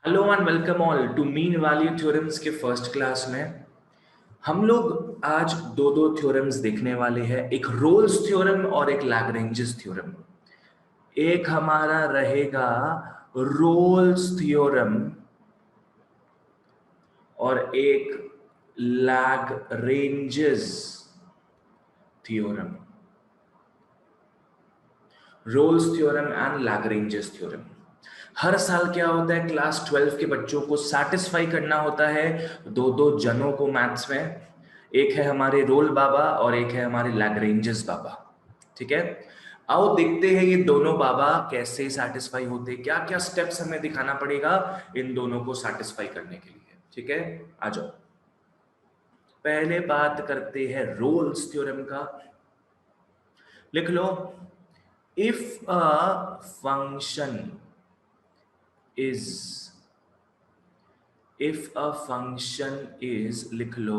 Hello and welcome all to mean value theorems के first class में। हम लोग आज दो दो थ्योरम्स देखने वाले हैं, एक रोल्स थ्योरम और एक लैग्रेंजेस थ्योरम। एक हमारा रहेगा रोल्स थ्योरम और एक Lagrange's theorem. Rolle's theorem and Lagrange's theorem. हर साल क्या होता है, क्लास 12 के बच्चों को सेटिस्फाई करना होता है दो दो जनों को मैथ्स में। एक है हमारे रोल बाबा और एक है हमारे लैग्रेंजेस बाबा। ठीक है, आओ देखते हैं ये दोनों बाबा कैसे सेटिस्फाई होते हैं, क्या क्या स्टेप्स हमें दिखाना पड़ेगा इन दोनों को सेटिस्फाई करने के लिए। ठीक है, आ जाओ। पहले बात करते हैं रोल्स थ्योरम का। लिख लो, if a function is लिख लो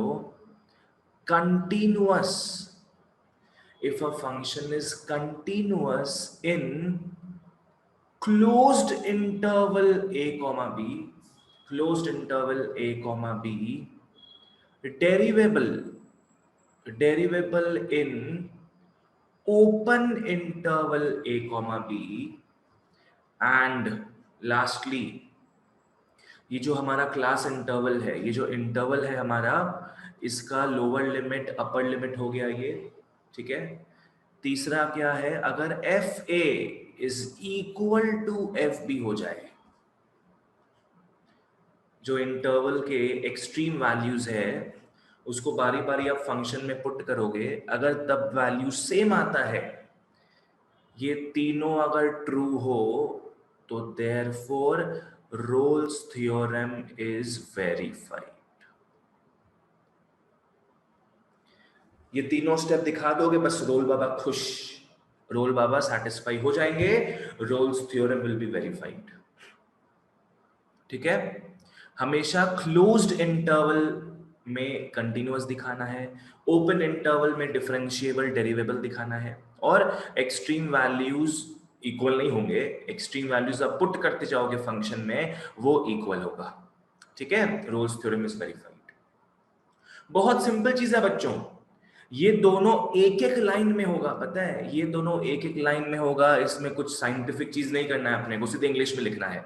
continuous, if a function is continuous in closed interval a comma b, closed interval a comma b, derivable in open interval a comma b, and lastly ये जो हमारा class interval है, ये जो interval है हमारा, इसका लोअर लिमिट अपर लिमिट हो गया ये। ठीक है, तीसरा क्या है, अगर f a is equal to F b हो जाए, जो इंटरवल के एक्सट्रीम वैल्यूज है उसको बारी बारी आप फंक्शन में पुट करोगे, अगर तब वैल्यू सेम आता है, ये तीनों अगर ट्रू हो तो therefore Rolle's theorem is verified. ये तीनों स्टेप दिखा दोगे बस रोल बाबा खुश, रोल बाबा सेटिस्फाई हो जाएंगे, Rolle's theorem will be verified. ठीक है, हमेशा क्लोज्ड इंटरवल में कंटिन्यूअस दिखाना है, ओपन इंटरवल में डिफरेंशिएबल डेरिवेबल दिखाना है, और एक्सट्रीम वैल्यूज इक्वल नहीं होंगे, एक्सट्रीम वैल्यूज आप पुट करते जाओगे फंक्शन में वो इक्वल होगा। ठीक है, रोल्स थ्योरम इज वेरीफाइड। बहुत सिंपल चीज है बच्चों, ये दोनों एक एक लाइन में होगा, पता है, ये दोनों एक एक लाइन में होगा, इसमें कुछ साइंटिफिक चीज नहीं करना है अपने को, सीधे इंग्लिश में लिखना है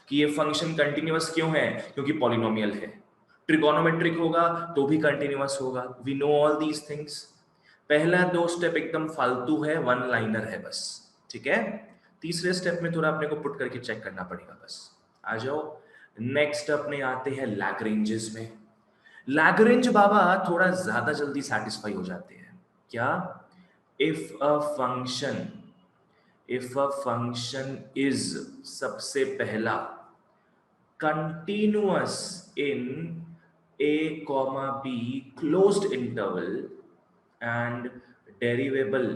कि ये फंक्शन कंटिन्यूअस क्यों है, क्योंकि पॉलिनोमियल है। ट्रिगोनोमेट्रिक होगा तो भी कंटिन्यूअस होगा, we know all these things. पहला दो स्टेप एकदम फालतू है, वन लाइनर है बस। ठीक है, तीसरे स्टेप में थोड़ा अपने को पुट करके चेक करना पड़ेगा बस। आ जाओ, नेक्स्ट अपने आते हैं लैग्रेंजेस में। लैग्रेंज बाबा थोड़ा ज्यादा जल्दी सेटिस्फाई हो जाते हैं। क्या, इफ अ फंक्शन इज, सबसे पहला, continuous in a comma b closed interval and derivable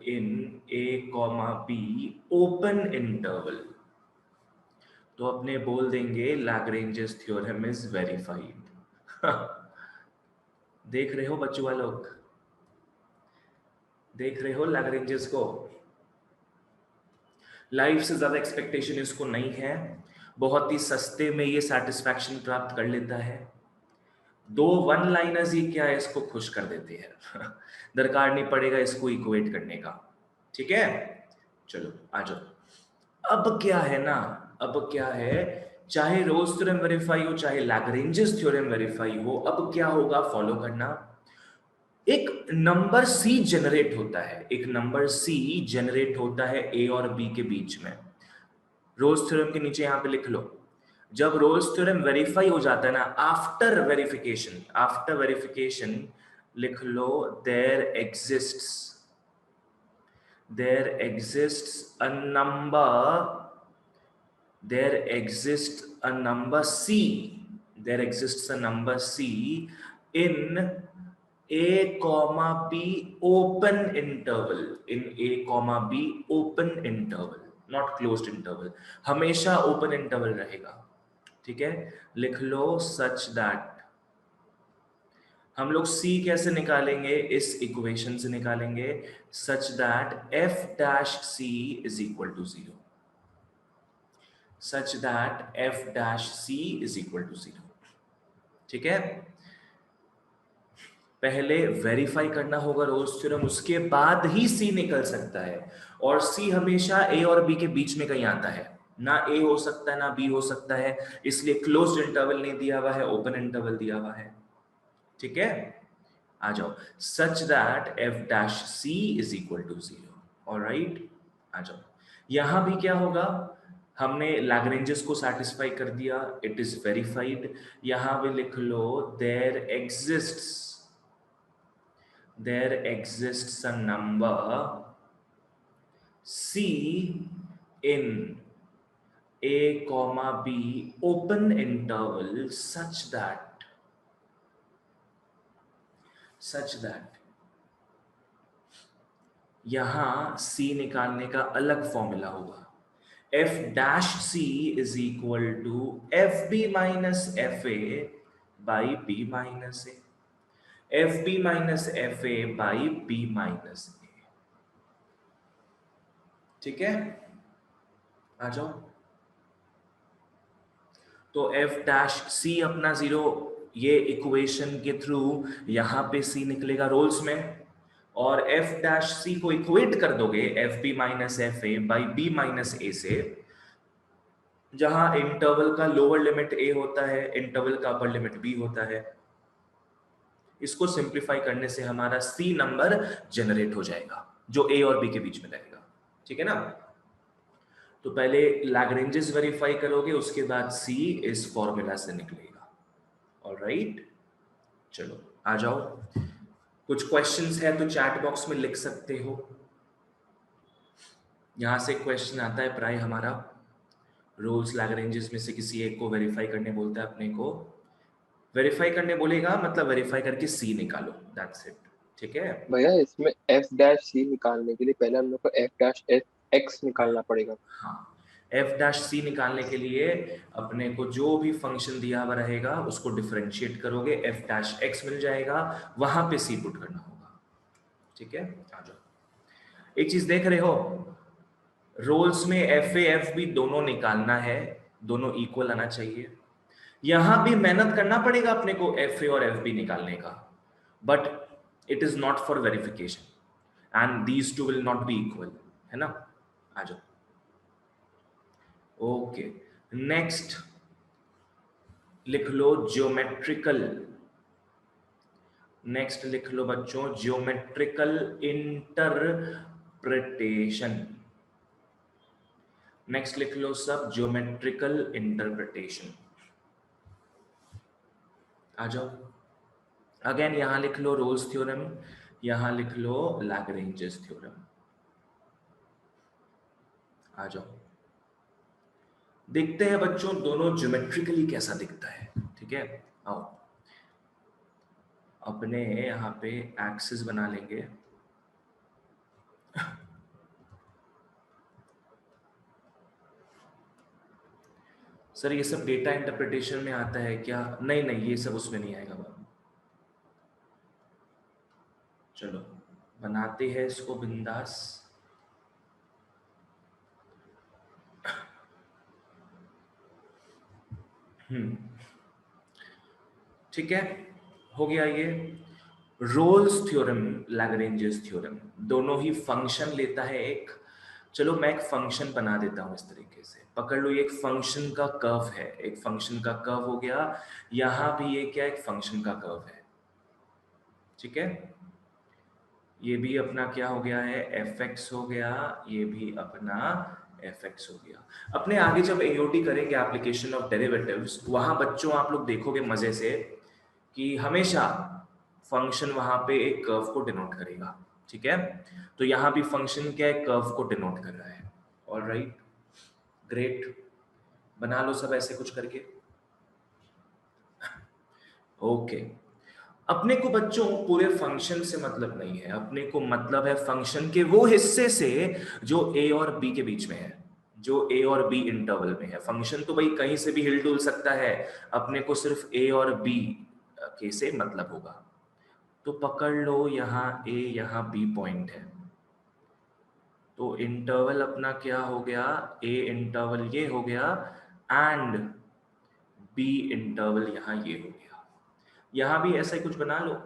in a comma b open interval, तो अपने बोल देंगे लैग्रेंजेस थ्योरम इज वेरीफाइड। देख रहे हो बच्चों लोग, देख रहे हो लैग्रेंजेस को। लाइफ से ज्यादा एक्सपेक्टेशन इसको नहीं है, बहुत ही सस्ते में ये सेटिस्फैक्शन प्राप्त कर लेता है। दो वन लाइनर्स ही क्या है, इसको खुश कर देते हैं। दरकार नहीं पड़ेगा इसको इक्वेट करने का। ठीक है, चलो आ जाओ। अब क्या है ना, अब क्या है, चाहे रोल्स थ्योरम वेरीफाई हो चाहे लैग्रेंजेस थ्योरम वेरीफाई हो, अब क्या होगा फॉलो करना। एक नंबर सी जनरेट होता है, एक नंबर सी जनरेट होता है ए और बी के बीच में। रोल्स थ्योरम के नीचे यहां पे लिख लो, जब रोल्स थ्योरम वेरीफाई हो जाता है ना, आफ्टर वेरिफिकेशन लिख लो, there exists a number, there exists a number c, there exists a number c in a comma b open interval, in a comma b open interval, not closed interval, हमेशा open interval रहेगा। ठीक है, लिख लो such that, हम लोग c कैसे निकालेंगे, इस इक्वेशन से निकालेंगे, such that f dash c is equal to 0। such that f dash c is equal to 0. ठीक है, पहले वेरीफाई करना होगा रोल्स थ्योरम, उसके बाद ही सी निकल सकता है। और सी हमेशा ए और बी के बीच में कहीं आता है, ना ए हो सकता है ना बी हो सकता है, इसलिए क्लोज्ड इंटरवल नहीं दिया हुआ है, ओपन इंटरवल दिया हुआ है। ठीक है, आ जाओ, such that F dash C is equal to 0। Alright, आ जाओ, यहां भी क्या होगा, हमने लैग्रेंजेस को सेटिस्फाई कर दिया, इट इज वेरीफाइड। यहां भी लिख लो there exists a number c in a comma b open interval such that यहां c निकालने का अलग फॉर्मूला होगा, f dash c is equal to fb minus fa by b minus a, fb minus fa by b minus a। ठीक है, आ जाओ, तो f डैश c अपना 0, ये इक्वेशन के थ्रू यहां पे c निकलेगा रोल्स में, और f डैश c को इक्वेट कर दोगे F B minus F A by B minus A से, जहां इंटरवल का लोअर लिमिट a होता है, इंटरवल का अपर लिमिट b होता है। इसको सिंप्लीफाई करने से हमारा c नंबर जनरेट हो जाएगा जो a और b के बीच में रहेगा। ठीक है ना, तो पहले लैग्रेंजेस वेरीफाई करोगे, उसके बाद c इस फॉर्मूला से निकलेगा। ऑलराइट, चलो आ जाओ, कुछ क्वेश्चंस है तो चैट बॉक्स में लिख सकते हो। यहां से क्वेश्चन आता है प्राय हमारा, रोल्स लैग्रेंजेस में से किसी एक को वेरीफाई करने बोलता है, अपने को वेरीफाई करने बोलेगा, मतलब वेरीफाई करके सी निकालो, दैट्स इट। ठीक है भैया इसमें एफ डैश सी निकालने के लिए पहले हम लोग को एफ डैश एक्स निकालना पड़ेगा। हाँ, एफ डैश सी निकालने के लिए अपने को जो भी फंक्शन दिया हुआ रहेगा उसको डिफरेंशिएट करोगे, एफ डैश एक्स मिल जाएगा, वहां पे सी पुट करना होगा। ठीक है, आ जाओ, एक चीज देख रहे हो, रोल्स में एफ ए एफ बी दोनों निकालना है, दोनों इक्वल आना चाहिए। यहां भी मेहनत करना पड़ेगा अपने को एफ ए और एफ बी निकालने का, but it is not for verification and these two will not be equal, है ना। आ जाओ, ओके, नेक्स्ट लिख लो ज्योमेट्रिकल, नेक्स्ट लिख लो बच्चों ज्योमेट्रिकल इंटरप्रिटेशन, नेक्स्ट लिख लो सब ज्योमेट्रिकल इंटरप्रिटेशन। आ जाओ, अगेन यहां लिख लो रोल्स थ्योरम, यहां लिख लो लैग्रेंजेस थ्योरम। आ जाओ, देखते हैं बच्चों दोनों ज्योमेट्रिकली कैसा दिखता है। ठीक है, आओ, अपने यहां पे एक्सिस बना लेंगे। सर ये सब डेटा इंटरप्रिटेशन में आता है क्या? नहीं नहीं, ये सब उसमें नहीं आएगा बाबू। चलो बनाते हैं इसको बिंदास। ठीक है, हो गया ये रोल्स थ्योरम, लैग्रेंजेस थ्योरम, दोनों ही फंक्शन लेता है एक। चलो मैं एक फंक्शन बना देता हूं इस तरीके से, पकड़ लो, ये एक फंक्शन का कर्व है, एक फंक्शन का कर्व हो गया, यहां भी ये क्या एक फंक्शन का कर्व है। ठीक है, ये भी अपना क्या हो गया है, एफ एक्स हो गया, ये भी अपना एफ एक्स हो गया। अपने आगे जब एओटी करेंगे एप्लीकेशन ऑफ डेरिवेटिव्स, वहां बच्चों आप लोग देखोगे मजे से कि हमेशा फंक्शन वहां पे एक कर्व को डिनोट करेगा। ठीक है, तो यहां भी फंक्शन क्या है, कर्व को डिनोट कर रहा है। ऑलराइट, ग्रेट, बना लो सब ऐसे कुछ करके। ओके, अपने को बच्चों पूरे फंक्शन से मतलब नहीं है, अपने को मतलब है फंक्शन के वो हिस्से से जो ए और बी के बीच में है, जो ए और बी इंटरवल में है। फंक्शन तो भाई कहीं से भी हिल डुल सकता है, अपने को सिर्फ ए और बी के से मतलब होगा। तो पकड़ लो, यहाँ ए यहाँ बी पॉइंट है, तो इंटरवल अपना क्या हो गया, ए इंटरवल ये हो गया एंड बी इंटरवल यहां ये हो गया। यहां भी ऐसा ही कुछ बना लो,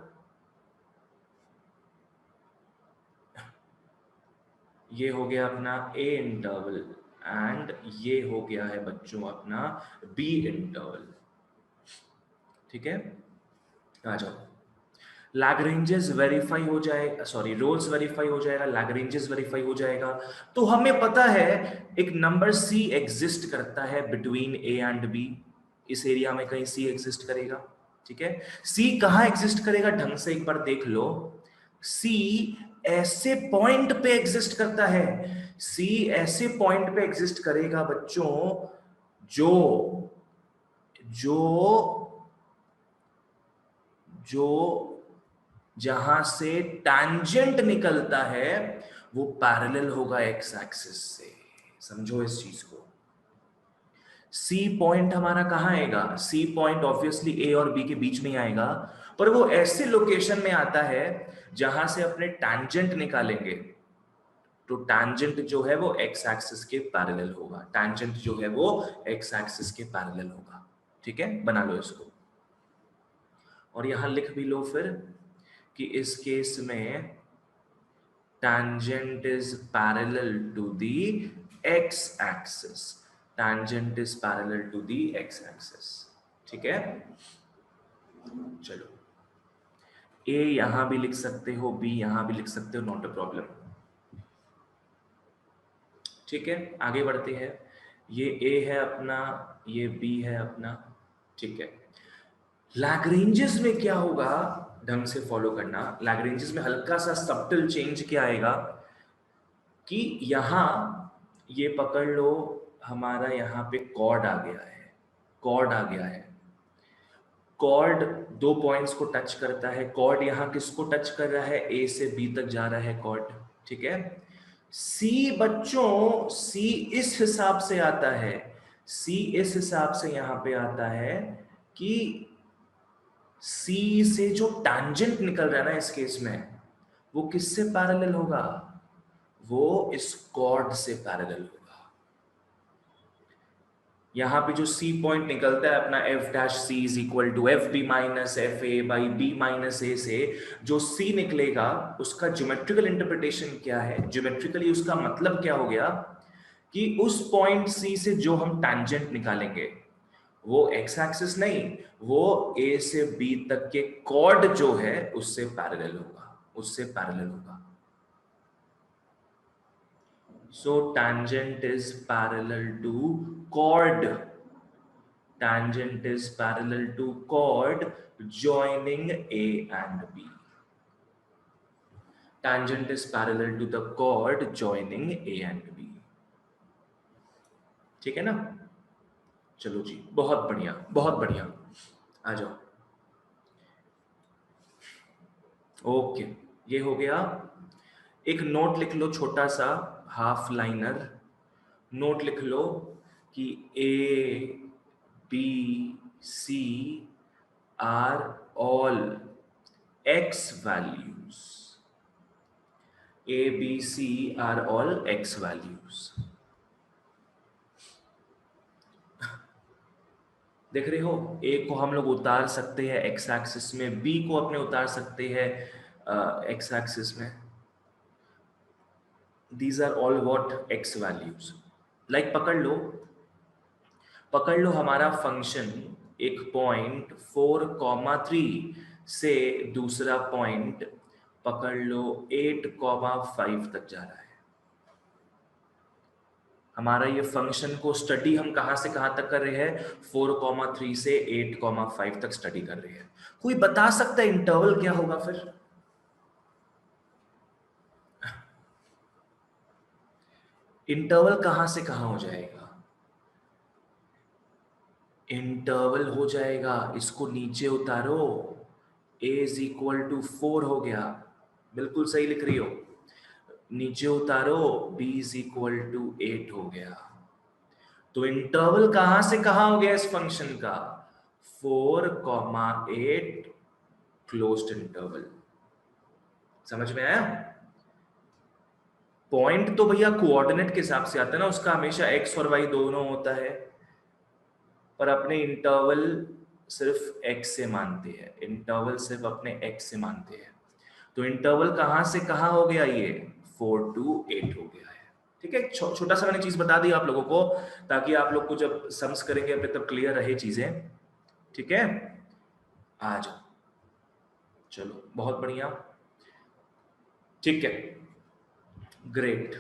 ये हो गया अपना ए इंटरवल एंड ये हो गया है बच्चों अपना बी इंटरवल। ठीक है, आ जाओ। लैग्रेंजेस वेरीफाई हो जाएगा, सॉरी रोल्स वेरीफाई हो जाएगा, लैग्रेंजेस वेरीफाई हो जाएगा। तो हमें पता है एक नंबर सी एग्जिस्ट करता है बिटवीन ए एंड बी, इस एरिया में कहीं सी एग्जिस्ट करेगा। ठीक है, सी कहां एग्जिस्ट करेगा ढंग से एक बार देख लो, सी ऐसे पॉइंट पे एग्जिस्ट करता है, सी ऐसे पॉइंट पे एग्जिस्ट करेगा बच्चों जो जो जो जहां से टैंजेंट निकलता है वो पैरेलल होगा एक्स एक्सिस से। समझो इस चीज को। सी पॉइंट हमारा कहां आएगा, सी पॉइंट ऑब्वियसली ए और बी के बीच में ही आएगा, पर वो ऐसे लोकेशन में आता है जहां से अपने टैंजेंट निकालेंगे तो टैंजेंट जो है वो एक्स एक्सिस के पैरेलल होगा, टैंजेंट जो है वो एक्स एक्सिस के पैरेलल होगा। ठीक है, बना लो इसको और यहां लिख भी लो फिर कि इस केस में tangent is parallel to the x-axis, tangent is parallel to the x-axis। ठीक है, चलो a यहां भी लिख सकते हो, b यहां भी लिख सकते हो, नॉट अ प्रॉब्लम। ठीक है, आगे बढ़ते हैं। ये a है अपना, ये b है अपना। ठीक है, लैग्रेंजेस में क्या होगा ढंग से फॉलो करना। लैग्रेंजेस में हल्का सा सब्टल चेंज क्या आएगा कि यहां ये पकड़ लो, हमारा यहां पे कॉर्ड आ गया है, कॉर्ड आ गया है, कॉर्ड दो पॉइंट्स को टच करता है। कॉर्ड यहां किसको टच कर रहा है, ए से बी तक जा रहा है कॉर्ड। ठीक है, सी बच्चों, सी इस हिसाब से आता है, सी इस हिसाब से यहां पे आता है कि सी से जो टैंजेंट निकल रहा है ना इस केस में, वो किससे पैरेलल होगा, वो इस कॉर्ड से पैरेलल होगा। यहां पे जो सी पॉइंट निकलता है अपना F dash C is equal to F B minus F A by B minus A, से जो सी निकलेगा उसका ज्योमेट्रिकल इंटरप्रिटेशन क्या है, ज्योमेट्रिकली उसका मतलब क्या हो गया कि उस पॉइंट सी से जो हम टैंजेंट निकालेंगे वो एक्स एक्सिस नहीं, वो ए से बी तक के कॉर्ड जो है उससे पैरेलल होगा, उससे पैरेलल होगा। So tangent is parallel to chord. Tangent is parallel to chord joining A and B. Tangent is parallel to the chord joining A and B. ठीक है ना, चलो जी, बहुत बढ़िया बहुत बढ़िया, आ जाओ। ओके, ये हो गया। एक नोट लिख लो छोटा सा, हाफ लाइनर नोट लिख लो कि a b c are all x values, a b c are all x values। देख रहे हो, a को हम लोग उतार सकते हैं x एक्सिस में, b को अपने उतार सकते हैं x एक्सिस में। these are all what x values। like पकड़ लो हमारा फंक्शन एक पॉइंट 4,3 से दूसरा पॉइंट पकड़ लो 8,5 तक जा रहा है। हमारा ये फंक्शन को स्टडी हम कहां से कहां तक कर रहे हैं, 4,3 से 8,5 तक स्टडी कर रहे हैं। कोई बता सकता है इंटरवल क्या होगा फिर, इंटरवल कहां से कहां हो जाएगा, इंटरवल हो जाएगा, इसको नीचे उतारो, a इज इक्वल टू 4 हो गया, बिल्कुल सही लिख रही हो, नीचे उतारो b इज इक्वल टू 8 हो गया। तो इंटरवल कहां से कहां हो गया इस फंक्शन का, 4,8 क्लोज्ड इंटरवल। समझ में आया, पॉइंट तो भैया कोऑर्डिनेट के हिसाब से आता है ना, उसका हमेशा एक्स और वाई दोनों होता है, पर अपने इंटरवल सिर्फ एक्स से मानते हैं, इंटरवल सिर्फ अपने एक्स से मानते हैं। तो इंटरवल कहां से कहां हो गया, ये 4 to 8 हो गया है। ठीक है, छोटा सा मैंने चीज बता दी आप लोगों को, ताकि आप लोग को जब सम्स करेंगे अपने तब क्लियर रहे चीजें। ठीक है, आ जाओ, चलो बहुत बढ़िया, ठीक है, ग्रेट।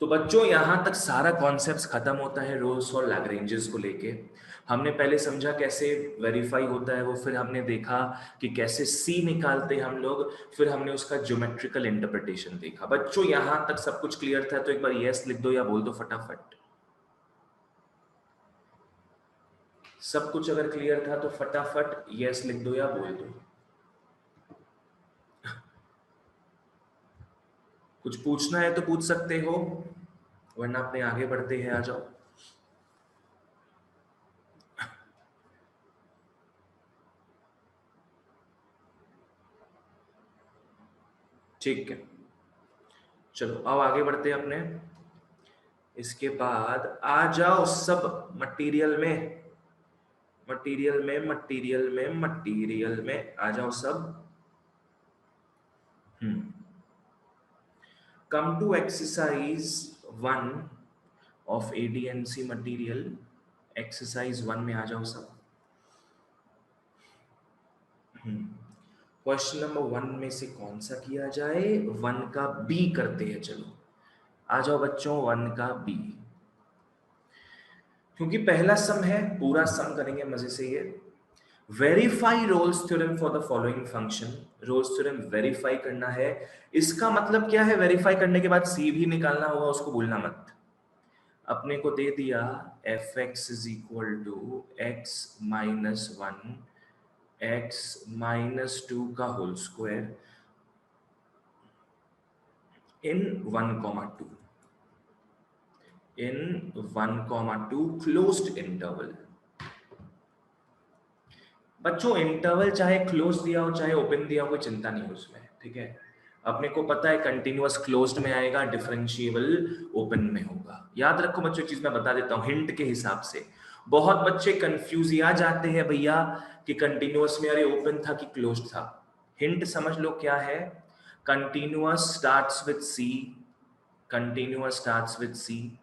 तो बच्चों यहां तक सारा कॉन्सेप्ट खत्म होता है रोल्स और लैग्रेंजेस को लेके। हमने पहले समझा कैसे वेरीफाई होता है वो, फिर हमने देखा कि कैसे सी निकालते हैं हम लोग, फिर हमने उसका ज्योमेट्रिकल इंटरप्रिटेशन देखा। बच्चों यहां तक सब कुछ क्लियर था तो एक बार यस लिख दो या बोल दो फटाफट। सब कुछ अगर क्लियर था तो फटाफट यस लिख दो या बोल दो। कुछ पूछना है तो पूछ सकते हो, वरना अपने आगे बढ़ते हैं, आ जाओ। ठीक है, चलो अब आगे बढ़ते हैं अपने। इसके बाद आ जाओ सब मटेरियल में, मटेरियल में मटेरियल में मटेरियल में आ जाओ सब। Come to exercise 1 of AD&C material. Exercise 1 में आ जाओ सब। क्वेश्चन नंबर 1 में से कौन सा किया जाए, 1 का बी करते हैं। चलो आ जाओ बच्चों 1 का बी, क्योंकि पहला सम है, पूरा सम करेंगे मजे से ये। Verify Rolle's theorem for the following function. Rolle's theorem verify करना है, इसका मतलब क्या है, वेरीफाई करने के बाद सी भी निकालना होगा, उसको भूलना मत। अपने को दे दिया f x is equal to x minus 1 x minus 2 का whole square in 1,2 in 1,2 closed interval. बच्चों इंटरवल चाहे क्लोज दिया हो चाहे ओपन दिया हो, कोई चिंता नहीं उसमें, ठीक है। अपने को पता है कंटिन्यूअस क्लोज्ड में आएगा, डिफरेंशिएबल ओपन में होगा। याद रखो बच्चों, चीज मैं बता देता हूँ हिंट के हिसाब से। बहुत बच्चे कंफ्यूज आ जाते हैं भैया कि कंटिन्यूअस में अरे ओपन था कि क्लोज्ड था। हिंट समझ लो क्या है, continuous starts with c, continuous starts with c,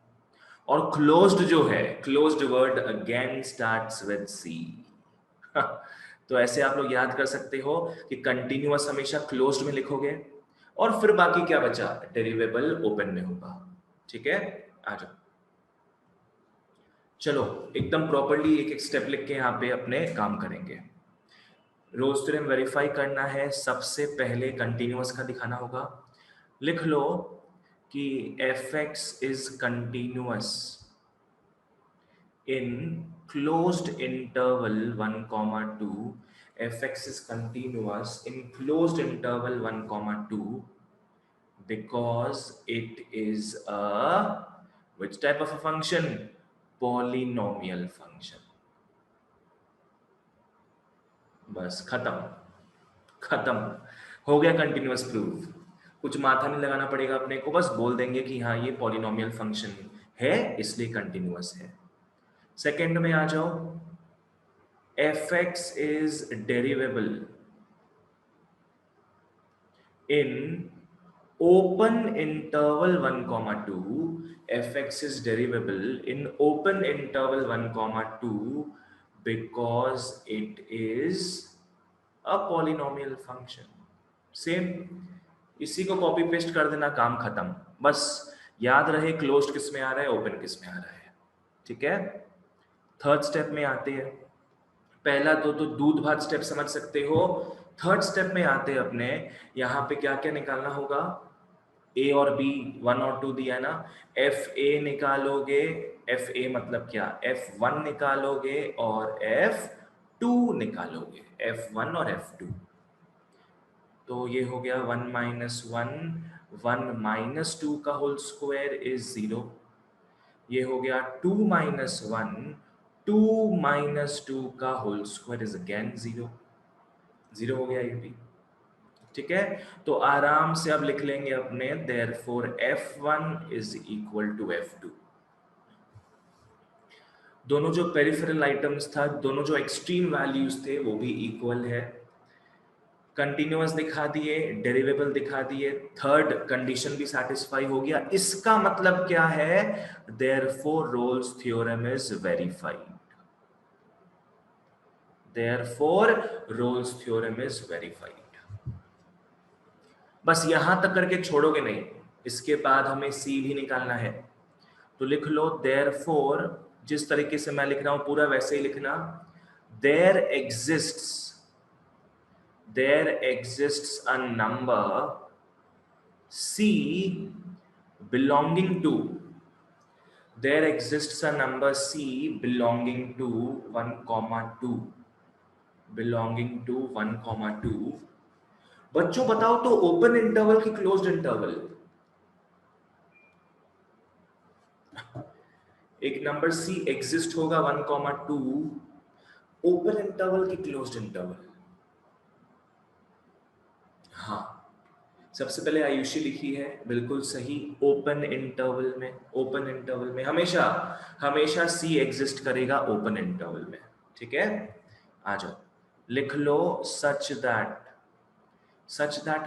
और क्लोज्ड जो है, closed word again starts with c. तो ऐसे आप लोग याद कर सकते हो कि कंटिन्यूअस हमेशा क्लोज्ड में लिखोगे, और फिर बाकी क्या बचा, डेरिवेबल ओपन में होगा। ठीक है, आ जाओ, चलो एकदम प्रॉपर्ली एक एक स्टेप लिख के यहाँ पे अपने काम करेंगे। रोल्स थ्योरम वेरीफाई करना है, सबसे पहले कंटिन्यूअस का दिखाना होगा। लिख लो कि F x is continuous in closed interval 1,2, fx is continuous in closed interval 1,2 because it is a which type of a function, polynomial function। बस खत्म, खत्म हो गया कंटिन्यूअस प्रूफ। कुछ माथा नहीं लगाना पड़ेगा अपने को, बस बोल देंगे कि हाँ ये पॉलिनोमियल फंक्शन है इसलिए कंटिन्यूअस है। सेकंड में आ जाओ, fx is derivable in open interval 1,2, fx is derivable in open interval 1,2 because it is a polynomial function। Same, इसी को कॉपी पेस्ट कर देना, काम खत्म। बस याद रहे क्लोज्ड किस में आ रहा है, ओपन किस में आ रहा है। ठीक है, थर्ड स्टेप में आते हैं। पहला तो दूध भात स्टेप समझ सकते हो, थर्ड स्टेप में आते हैं अपने। यहाँ पे क्या क्या निकालना होगा, ए और बी 1 और 2 दिया ना, एफ ए निकालोगे, एफ ए मतलब क्या, F1 निकालोगे और F2 निकालोगे, F1 और F2। तो ये हो गया 1 माइनस 1, 1 माइनस 2 का होल स्क्वायर इज 0। ये हो गया 2 माइनस 1, 2 माइनस 2 का होल स्क्वायर इज अगेन 0, 0 हो गया ये भी। ठीक है, तो आराम से अब लिख लेंगे अपने therefore F1 is equal to F2। दोनों जो पेरिफेरल आइटम्स था, दोनों जो एक्सट्रीम वैल्यूज थे वो भी इक्वल है। कंटिन्यूअस दिखा दिए, डेरिवेबल दिखा दिए, थर्ड कंडीशन भी सैटिस्फाई हो गया। इसका मतलब क्या है? Therefore Rolle's theorem is verified. Therefore Rolle's theorem is verified. बस यहां तक करके छोड़ोगे नहीं, इसके बाद हमें सी भी निकालना है। तो लिख लो देयरफॉर, जिस तरीके से मैं लिख रहा हूं पूरा वैसे ही लिखना। There exists a number C belonging to, there exists a number C belonging to 1, 2, belonging to 1, 2। बच्चों बताओ तो ओपन इंटरवल की क्लोज्ड इंटरवल? एक नंबर C एग्जिस्ट होगा 1, 2, ओपन इंटरवल की क्लोज्ड इंटरवल। हाँ, सबसे पहले आयुषी लिखी है, बिल्कुल सही। ओपन इंटरवल में, ओपन इंटरवल में हमेशा हमेशा सी एग्जिस्ट करेगा ओपन इंटरवल में। ठीक है, आ जाओ, लिख लो such that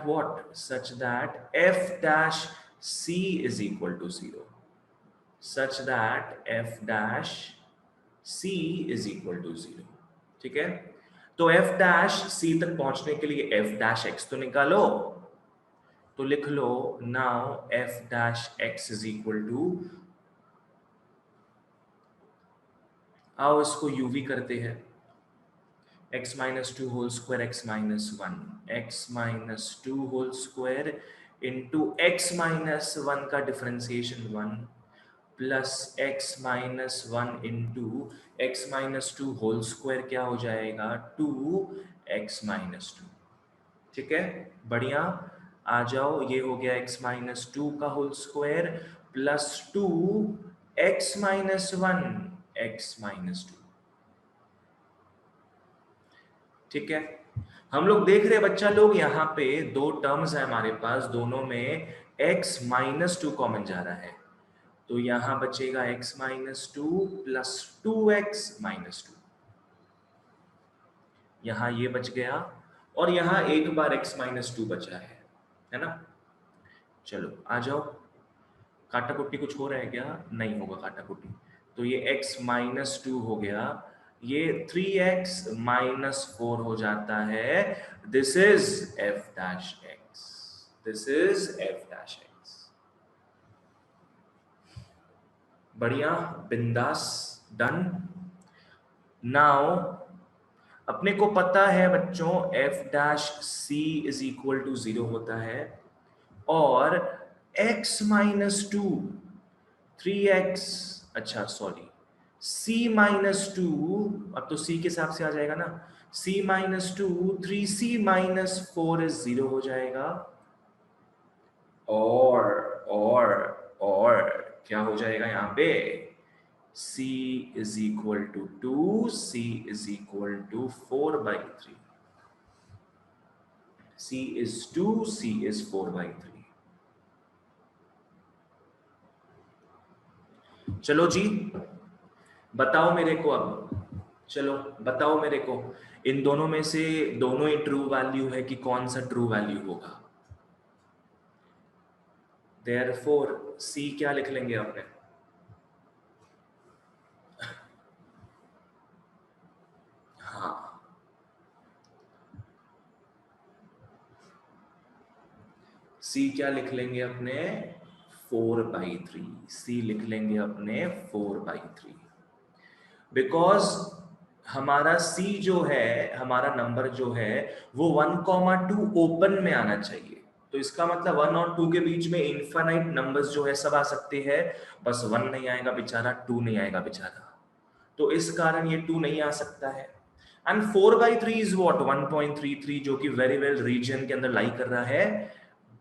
what? Such that F dash C is equal to 0। Such that F dash C is equal to 0। ठीक है, तो एफ डैश सी तक पहुंचने के लिए एफ डैश एक्स तो निकालो। तो लिख लो now F dash X is equal to, आओ इसको यूवी करते हैं, x minus 2 whole square x minus 1, x minus 2 whole square into x minus 1 का differentiation 1 plus x minus 1 into x minus 2 whole square क्या हो जाएगा? 2x minus 2। ठीक है, बढ़िया, आ जाओ, ये हो गया x माइनस 2 का whole square plus 2x minus 1 x minus 2। ठीक है, हम लोग देख रहे हैं बच्चा लोग, यहाँ पे दो टर्म्स है हमारे पास, दोनों में x माइनस 2 कॉमन जा रहा है, तो यहां बचेगा x minus 2 plus 2x minus 2। यहां ये बच गया और यहां एक बार x माइनस 2 बचा है ना? चलो आ जाओ, काटा कुट्टी कुछ हो रहा है क्या? नहीं होगा काटा कुट्टी। तो ये x माइनस 2 हो गया, ये 3x माइनस 4 हो जाता है। This is f dash x, this is f dash x। बढ़िया, बिंदास, डन। नाउ अपने को पता है बच्चों f dash c is equal to 0 होता है, और x माइनस 2 3x, अच्छा सॉरी, c माइनस 2, अब तो c के हिसाब से आ जाएगा ना, c minus 2 3c minus 4 is 0 हो जाएगा, और क्या हो जाएगा यहाँ पे? c is equal to 2, c is equal to 4/3, c is 2, c is 4/3। चलो जी, बताओ मेरे को अब, चलो बताओ मेरे को, इन दोनों में से दोनों ही ट्रू वैल्यू है कि कौन सा ट्रू वैल्यू होगा? देयरफॉर सी क्या लिख लेंगे आपने? हाँ, सी क्या लिख लेंगे अपने? 4/3। सी लिख लेंगे अपने 4/3, बिकॉज हमारा C जो है, हमारा नंबर जो है वो 1, 2 ओपन में आना चाहिए। तो इसका मतलब 1 और 2 के बीच में इनफाइनाइट नंबर्स जो है सब आ सकते हैं, बस 1 नहीं आएगा बेचारा, 2 नहीं आएगा बेचारा, तो इस कारण ये 2 नहीं आ सकता है। And 4/3 is what? 1.33, जो कि वेरी वेल रीजन के अंदर लाई कर रहा है।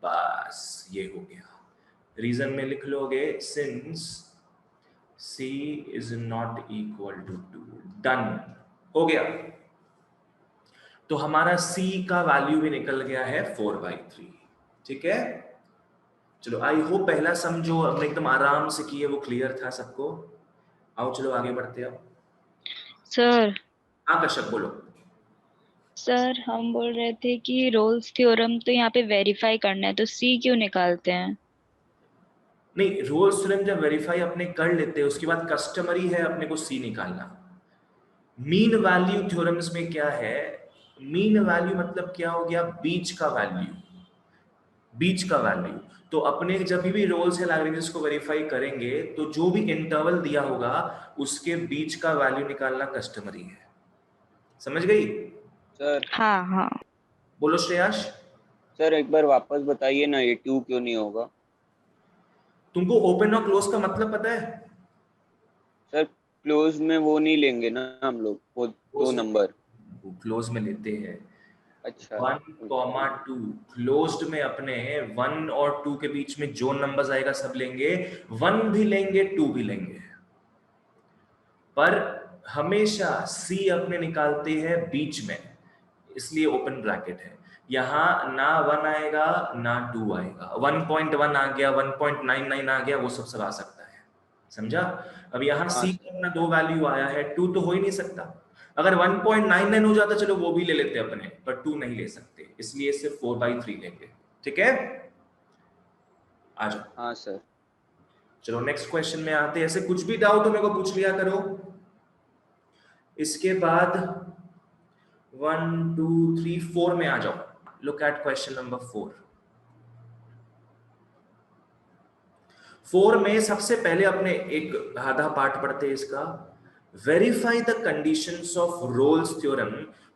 बस ये हो गया, रीजन में लिख लोगे since C is not equal to 2, done हो गया। तो हमारा C का वैल्यू भी निकल गया है 4/3। ठीक है, चलो आई होप पहला सम जो हमने एकदम आराम से किए वो क्लियर था सबको। आओ चलो आगे बढ़ते हैं। सर हाँ कश्यप बोलो। सर हम बोल रहे थे कि रोल्स थ्योरम तो यहाँ पे वेरीफाई करना है, तो सी क्यों निकालते हैं? नहीं, रोल्स थ्योरम जब वेरीफाई अपने कर लेते हैं उसके बाद कस्टमरी है अपने को सी निकालना। मीन वैल्यू थ्योरम्स में क्या है, मीन वैल्यू मतलब क्या हो गया, बीच का वैल्यू, बीच का वैल्यू। तो अपने जब भी रोल्स या लैंग्वेजेस को वेरीफाई करेंगे तो जो भी इंटरवल दिया होगा उसके बीच का वैल्यू निकालना कस्टमरी है। समझ गई? सर हाँ हाँ। बोलो श्रेयाश। सर एक बार वापस बताइए ना, ये 2 क्यों नहीं होगा? तुमको ओपन और क्लोज का मतलब पता है? सर क्लोज में वो नहीं लेंगे ना हम लोग, वो 2 नंबर। क्लोज में लेते हैं। अच्छा 1,2 क्लोज्ड में अपने 1 और 2 के बीच में जो नंबर्स आएगा सब लेंगे, 1 भी लेंगे 2 भी लेंगे, पर हमेशा सी अपने निकालते हैं बीच में, इसलिए ओपन ब्रैकेट है। यहां ना 1 आएगा ना 2 आएगा, 1.1 आ गया, 1.99 आ गया, वो सब आ सकता है। समझा? अब यहाँ हाँ सी सर। का अपना 2 वैल्यू आया है, 2 तो हो ही नहीं सकता। अगर 1.99 हो जाता चलो वो भी ले लेते अपने, पर 2 नहीं ले सकते, इसलिए सिर्फ 4/3 लेंगे। ठीक है, आ जाओ। हाँ सर। चलो नेक्स्ट क्वेश्चन में आते हैं। ऐसे कुछ भी डाउट हो मेरे को पूछ लिया करो। इसके बाद 1 2 3 4 में आ जाओ। Look at question number 4। 4 में सबसे पहले अपने एक आधा पार्ट पढ़ते हैं इसका। Verify the conditions of Rolle's theorem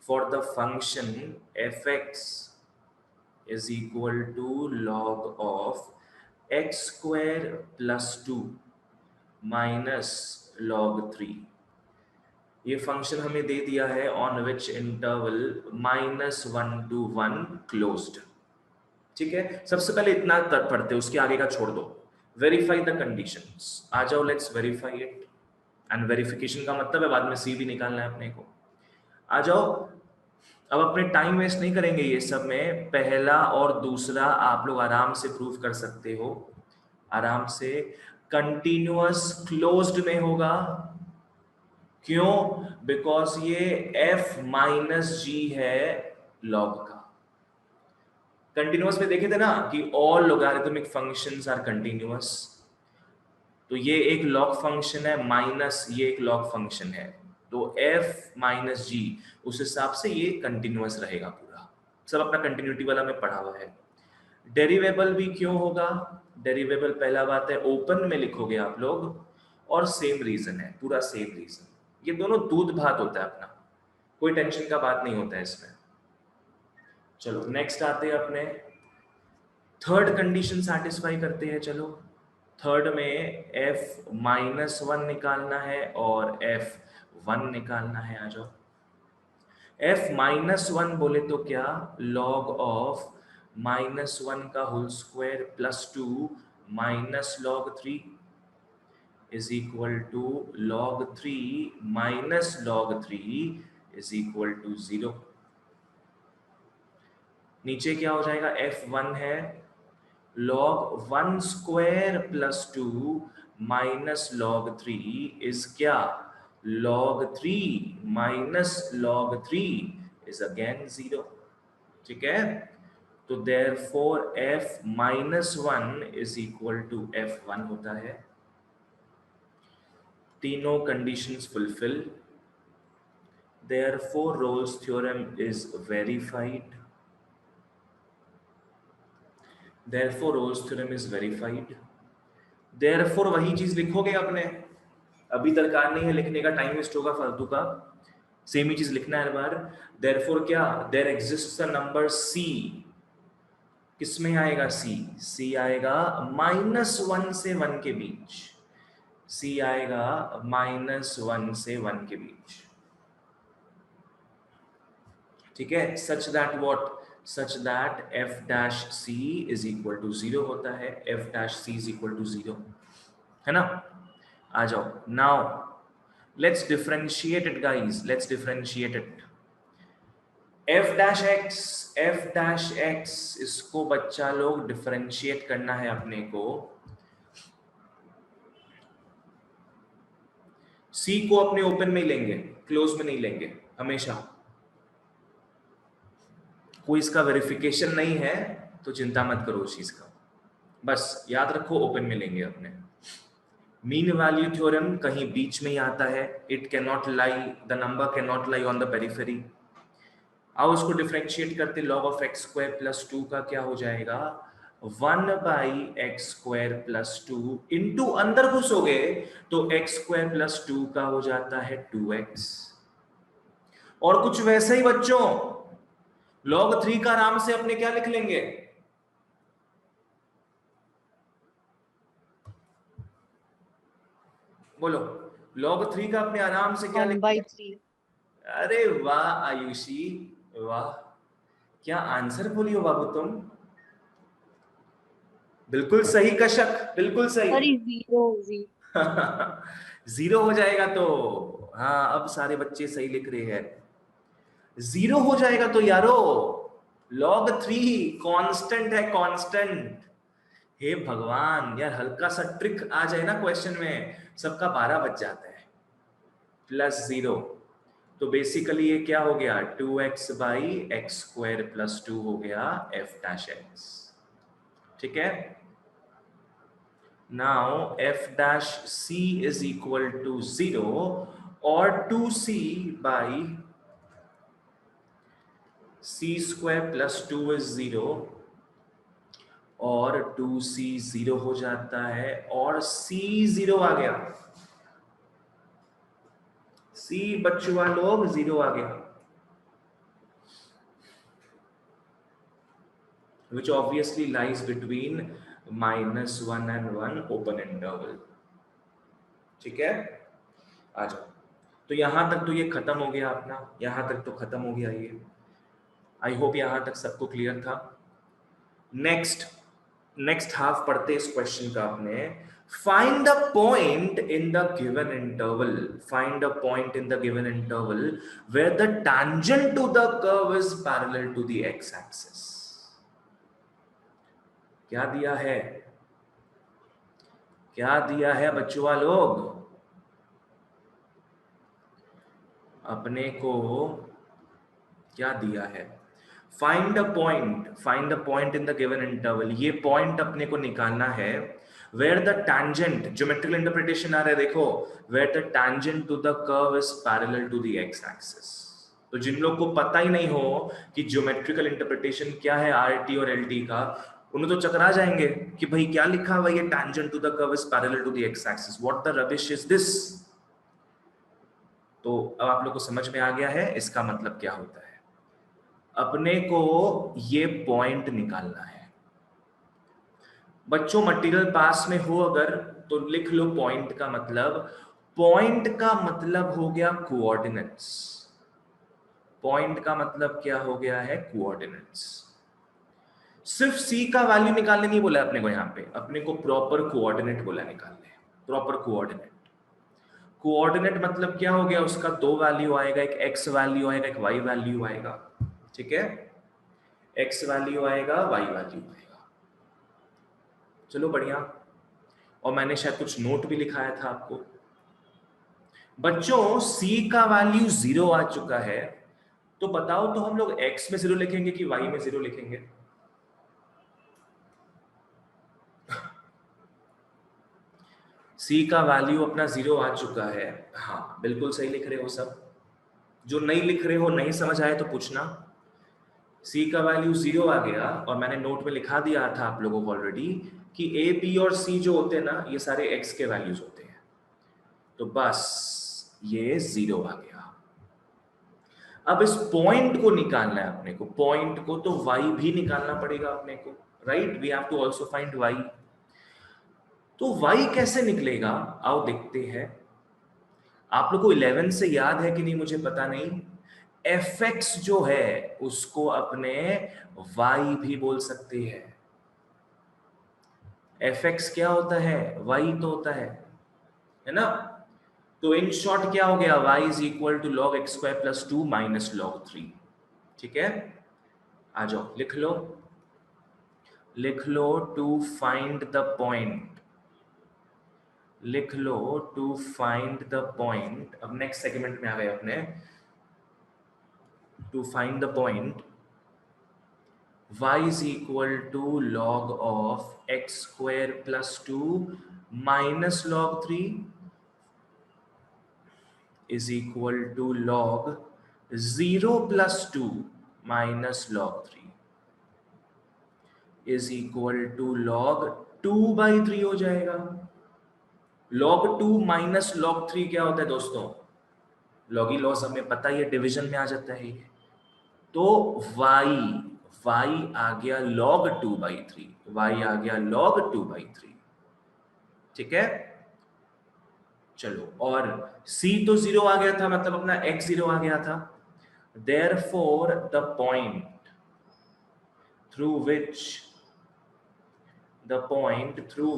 for the function f(x) is equal to log of x square plus 2 minus log 3। ये फंक्शन हमें दे दिया है on which interval -1 to 1 closed. ठीक है, सबसे पहले इतना कर पढ़ते, उसके आगे का छोड़ दो। वेरीफाई द कंडीशंस, आ जाओ let's verify it. And verification का मतलब है बाद में सी भी निकालना है अपने को। आ जाओ, अब अपने टाइम वेस्ट नहीं करेंगे ये सब में। पहला और दूसरा आप लोग आराम से प्रूव कर सकते हो, आराम से। कंटिन्यूअस क्लोज्ड में होगा, क्यों? बिकॉज ये f माइनस जी है लॉग का। कंटिन्यूअस में देखे थे ना कि all logarithmic functions are continuous, तो ये एक लॉग फंक्शन है, माइनस ये एक लॉग फंक्शन है, तो f माइनस जी उस हिसाब से ये कंटिन्यूअस रहेगा पूरा। सब अपना कंटिन्यूटी वाला में पढ़ा हुआ है। डेरिवेबल भी क्यों होगा? डेरिवेबल पहला बात है ओपन में लिखोगे आप लोग, और सेम रीजन है, पूरा सेम रीजन। ये दोनों दूध भात होता है अपना, कोई टेंशन का बात नहीं होता है इसमें। चलो नेक्स्ट आते हैं अपने थर्ड कंडीशन सेटिस्फाई करते हैं। चलो थर्ड में f -1 निकालना है और f1 निकालना है। आ जाओ, f -1 बोले तो क्या, log ऑफ -1 का whole square plus 2 minus log 3 is equal to log 3 minus log 3 is equal to 0। नीचे क्या हो जाएगा, f1 है log 1 square plus 2 minus log 3 is क्या, log 3 minus log 3 is again 0। ठीक है, तो therefore f -1 is equal to f1 होता है। तीनों conditions fulfil, therefore Rolle's theorem is verified। therefore Rolle's theorem is verified। therefore वही चीज लिखोगे अपने, अभी दरकार नहीं है लिखने का, टाइम वेस्ट होगा फालतू का, सेम ही चीज लिखना है हर बार। therefore क्या, there exists a number c, किसमें आएगा c, c आएगा -1 से 1 के बीच, c आएगा -1 से 1 के बीच। ठीक है, such that what, such that f dash c is equal to 0 होता है, f dash c is equal to 0 है ना। आ जाओ, now let's differentiate it guys, let's differentiate it। F dash x इसको बच्चा लोग डिफरेंशिएट करना है अपने को। सी को अपने ओपन में ही लेंगे, क्लोज में नहीं लेंगे हमेशा। कोई इसका वेरिफिकेशन नहीं है तो चिंता मत करो उस चीज का, बस याद रखो ओपन में लेंगे अपने। मीन वैल्यू थ्योरम कहीं बीच में ही आता है, it can not lie, the number can not lie on the periphery. आओ उसको डिफरेंशिएट करते, log of x square plus 2 का क्या हो जाएगा 1 by X square plus 2 into अंदर घुसोगे तो एक्स स्क्वायर प्लस 2 का हो जाता है 2x। और कुछ वैसे ही बच्चों log 3 का आराम से अपने क्या लिख लेंगे, बोलो log 3 का अपने आराम से क्या 1/3। अरे वाह आयुषी वाह, क्या आंसर बोली हो बाबू तुम, बिल्कुल सही कशक, बिल्कुल सही। सॉरी 0 जीरो हो जाएगा तो, हाँ अब सारे बच्चे सही लिख रहे हैं। जीरो हो जाएगा तो यारो log 3 कांस्टेंट है, कांस्टेंट। हे भगवान यार, हल्का सा ट्रिक आ जाए ना क्वेश्चन में सबका 12 बच जाता है। प्लस 0 तो बेसिकली ये क्या हो गया 2x by X square plus 2 हो गया f डैश x, ठीक है। Now f dash c is equal to 0 और 2c by c square plus 2 is 0 और 2c 0 हो जाता है और c 0 आ गया, c बच्चुआ लोग 0 आ गया, which obviously lies between -1 and 1 open interval, ठीक है। आ जाओ, तो यहां तक तो ये खत्म हो गया अपना, यहां तक तो खत्म हो गया ये। आई होप यहां तक सबको क्लियर था। नेक्स्ट हाफ पढ़ते इस क्वेश्चन का अपने। Find a point in the given interval. Find a point in the given interval where the tangent to the curve is parallel to the x-axis. क्या दिया है, क्या दिया है बच्चों लोग अपने को, क्या दिया है find a point in the given interval। ये पॉइंट अपने को निकालना है where the tangent, geometrical interpretation आ रहा है देखो, where the tangent to the curve is parallel to the x-axis। तो जिन लोग को पता ही नहीं हो कि ज्योमेट्रिकल इंटरप्रिटेशन क्या है RT और LT का, उन्हें तो चकरा जाएंगे कि भाई क्या लिखा हुआ ये tangent to the curve is parallel to the x-axis, what the rubbish is this। तो अब आप लोग को समझ में आ गया है इसका मतलब क्या होता है। अपने को ये पॉइंट निकालना है बच्चों, मटेरियल पास में हो अगर तो लिख लो पॉइंट का मतलब। पॉइंट का मतलब हो गया कोऑर्डिनेट्स, पॉइंट का मतलब क्या हो गया है कोऑर्डिनेट्स। सिर्फ सी का वैल्यू निकालने नहीं बोला अपने को, यहाँ पे अपने को प्रॉपर कोऑर्डिनेट बोला निकालने, प्रॉपर कोऑर्डिनेट। कोऑर्डिनेट मतलब क्या हो गया, उसका दो वैल्यू आएगा, एक एक्स वैल्यू आएगा, एक वाई वैल्यू आएगा, ठीक है। एक्स वैल्यू आएगा, वाई वैल्यू आएगा, चलो बढ़िया। और मैंने शायद कुछ नोट भी लिखाया था आपको बच्चों। c का वैल्यू 0 आ चुका है, तो बताओ तो हम लोग x में 0 लिखेंगे कि y में 0 लिखेंगे। c का वैल्यू अपना 0 आ चुका है, हाँ बिल्कुल सही लिख रहे हो सब। जो नहीं लिख रहे हो, नहीं समझ आए तो पूछना। c का वैल्यू 0 आ गया और मैंने नोट में लिखा दिया था आप लोगों को ऑलरेडी कि a, b और c जो होते हैं ना, ये सारे x के वैल्यूज होते हैं। तो बस ये 0 आ गया। अब इस पॉइंट को निकालना है अपने को, पॉइंट को तो y भी निकालना पड़ेगा अपने को, right. We have to also find y। तो y कैसे निकलेगा, आओ देखते हैं। आप लोग को 11 से याद है कि नहीं मुझे पता नहीं। fx जो है उसको अपने y भी बोल सकते हैं। fx क्या होता है, y तो होता है ना। तो इन शॉर्ट क्या हो गया, y is equal to log x square plus 2 minus log 3। ठीक है, आ जाओ लिख लो, लिख लो टू फाइंड द पॉइंट, लिख लो टू फाइंड द पॉइंट। अब नेक्स्ट सेगमेंट में आ गए अपने, to find the point y is equal to log of x square plus 2 minus log 3 is equal to log 0 plus 2 minus log 3 is equal to log 2 by 3 हो जाएगा। log 2 minus log 3 क्या होता है दोस्तों? लॉगी लॉस हमें पता ही है, division में आ जाता है ये। तो y आ गया log 2 by 3, y आ गया log 2 by 3, ठीक है। चलो, और c तो 0 आ गया था, मतलब अपना x 0 आ गया था। Therefore the point through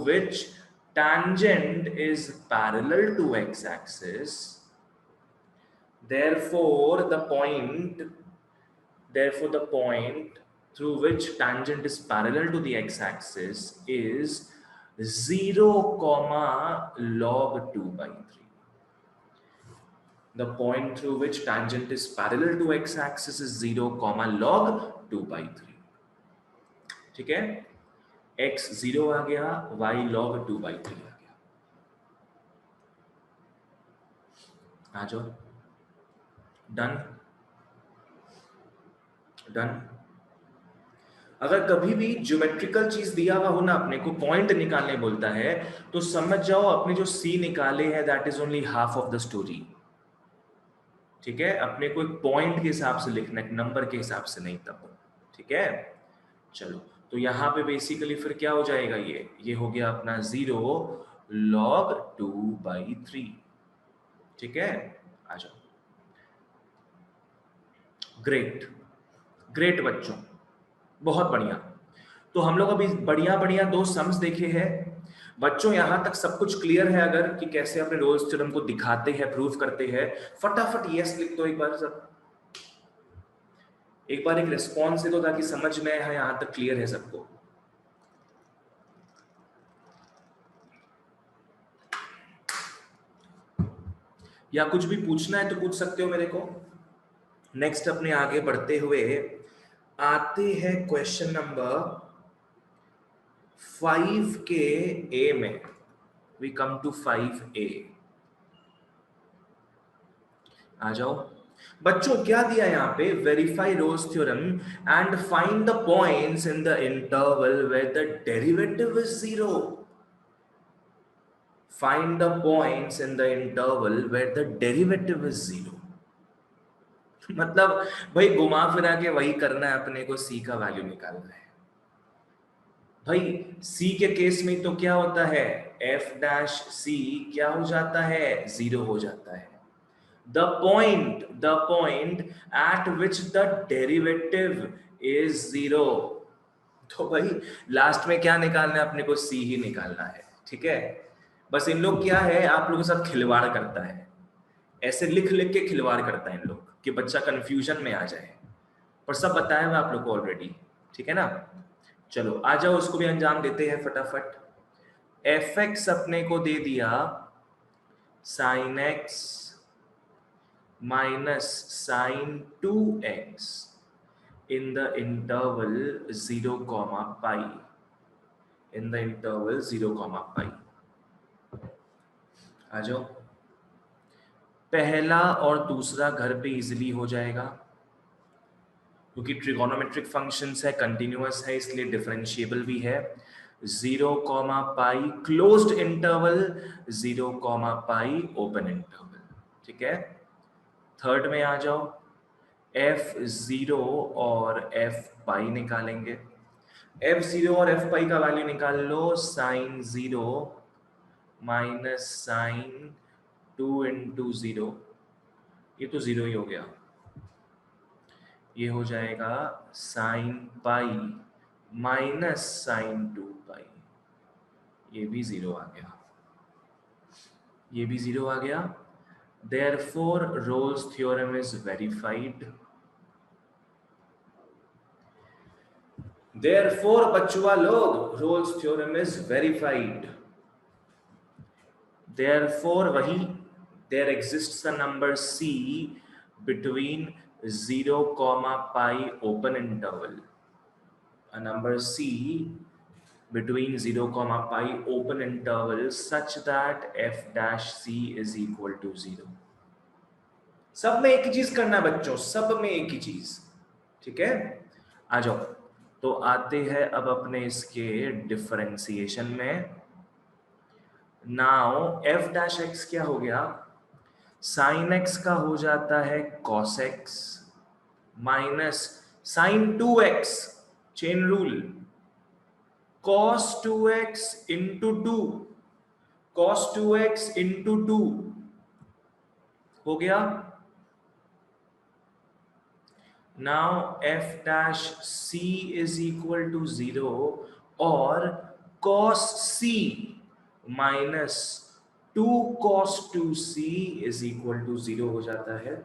which tangent is parallel to x-axis, therefore the point through which tangent is parallel to the x-axis is 0, log 2 by 3. The point through which tangent is parallel to x-axis is 0, log 2 by 3. ठीक है, x 0 आ गया, y log 2 by 3 आ गया। आ जाओ, done done. अगर कभी भी geometrical चीज दिया हुआ हो ना, अपने को पॉइंट निकालने बोलता है, तो समझ जाओ अपने जो c निकाले हैं that is only half of the story. ठीक है, अपने को एक पॉइंट के हिसाब से लिखना है, नंबर के हिसाब से नहीं तब। ठीक है, चलो, तो यहाँ पे बेसिकली फिर क्या हो जाएगा, ये हो गया अपना 0 log 2 by 3। ठीक है, आ जाओ, ग्रेट ग्रेट बच्चों, बहुत बढ़िया। तो हम लोग अभी बढ़िया बढ़िया 2 सम्स देखे हैं बच्चों। यहां तक सब कुछ क्लियर है अगर कि कैसे अपने रोल्स थ्योरम को दिखाते हैं, प्रूव करते हैं? फटाफट यस लिख दो एक बार सब, एक बार एक रिस्पॉन्स दे दो ताकि समझ में है यहां तक क्लियर है सबको। या कुछ भी पूछना है तो पूछ सकते हो मेरे को। नेक्स्ट अपने आगे बढ़ते हुए आते हैं क्वेश्चन नंबर 5 के ए में। We come to 5A। आ जाओ बच्चों, क्या दिया यहां पे? Verify Rolle's theorem and find the points in the interval where the derivative is 0। Find the points in the interval where the derivative is 0। मतलब भाई घुमा फिरा के वही करना है अपने को, c का वैल्यू निकालना है। भाई c के केस में तो क्या होता है, f डैश c क्या हो जाता है, 0 हो जाता है। the point at which the derivative is 0। तो भाई लास्ट में क्या निकालना है अपने को, c ही निकालना है। ठीक है, बस इन लोग क्या है, आप लोगों के साथ खिलवाड़ करता है, ऐसे लिख लिख के खिलवाड़ करता है इन लोग कि बच्चा कंफ्यूजन में आ जाए, पर सब बताया हुआ आप लोग को ऑलरेडी। ठीक है ना, चलो आ जाओ उसको भी अंजाम देते हैं फटाफट। fx अपने को दे दिया sin x minus sin 2x in the interval 0, pi, in the interval 0, pi। आ जाओ, पहला और दूसरा घर पे इजीली हो जाएगा क्योंकि ट्रिगोनोमेट्रिक फंक्शंस है, कंटिन्यूअस है, इसलिए डिफरेंशिएबल भी है। 0, पाई क्लोज्ड इंटरवल, 0, पाई ओपन इंटरवल। ठीक है, थर्ड में आ जाओ, f0 और f पाई निकालेंगे। f0 और f पाई का वैल्यू निकाल लो, sin 0 माइनस sin 2 into 0, ये तो 0 ही हो गया। ये हो जाएगा sin पाई माइनस sin 2 पाई, ये भी 0 आ गया, ये भी 0 आ गया। Therefore Rolle's theorem is verified। Therefore बचुआ लोग, Rolle's theorem is verified. Therefore वही, there exists a number c between 0, pi open interval. A number c between 0, pi open interval such that f dash c is equal to 0. सब में एक ही चीज करना है बच्चों, सब में एक ही चीज, ठीक है। आ जाओ, तो आते हैं अब अपने इसके डिफरेंशिएशन में। नाउ f डैश x क्या हो गया, साइन x का हो जाता है cos x minus sine 2x, chain rule, cos 2x into 2, cos 2x into 2 हो गया। Now f dash c is equal to 0 और cos c minus 2 cos 2c is equal to 0 हो जाता है।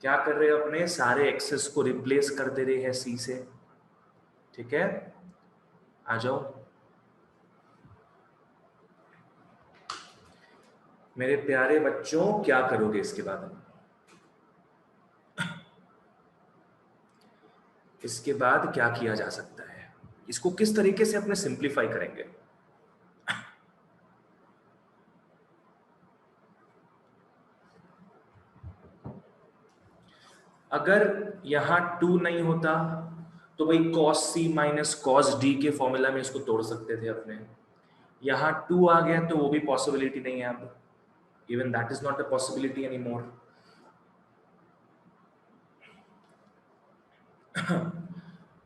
क्या कर रहे हैं अपने, सारे एक्सेस को रिप्लेस कर दे रहे हैं c से, ठीक है। आ जाओ मेरे प्यारे बच्चों, क्या करोगे इसके बाद, इसके बाद क्या किया जा सकता है, इसको किस तरीके से अपने सिंप्लीफाई करेंगे। अगर यहां 2 नहीं होता तो भाई cos c minus cos d के फॉर्मूला में इसको तोड़ सकते थे अपने। यहां 2 आ गया तो वो भी पॉसिबिलिटी नहीं है अब, even that is not a possibility any more.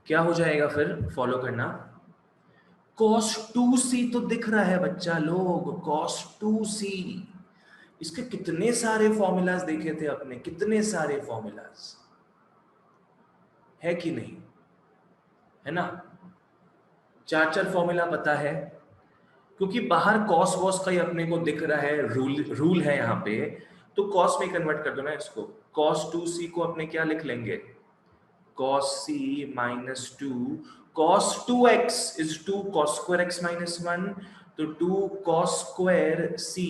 क्या हो जाएगा फिर, फॉलो करना, cos 2c तो दिख रहा है बच्चा लोग, cos 2c, इसके कितने सारे फॉर्मूलाज देखे थे अपने, कितने सारे फॉर्मूलाज है कि नहीं, है ना, 4 फॉर्मूला पता है, क्योंकि बाहर cos वॉस का ही अपने को दिख रहा है, रूल है यहाँ पे, तो cos में कन्वर्ट कर दो ना इसको। cos 2c को अपने क्या लिख लेंगे, cos c minus 2, cos 2x is 2 cos square x minus 1, तो 2 cos square c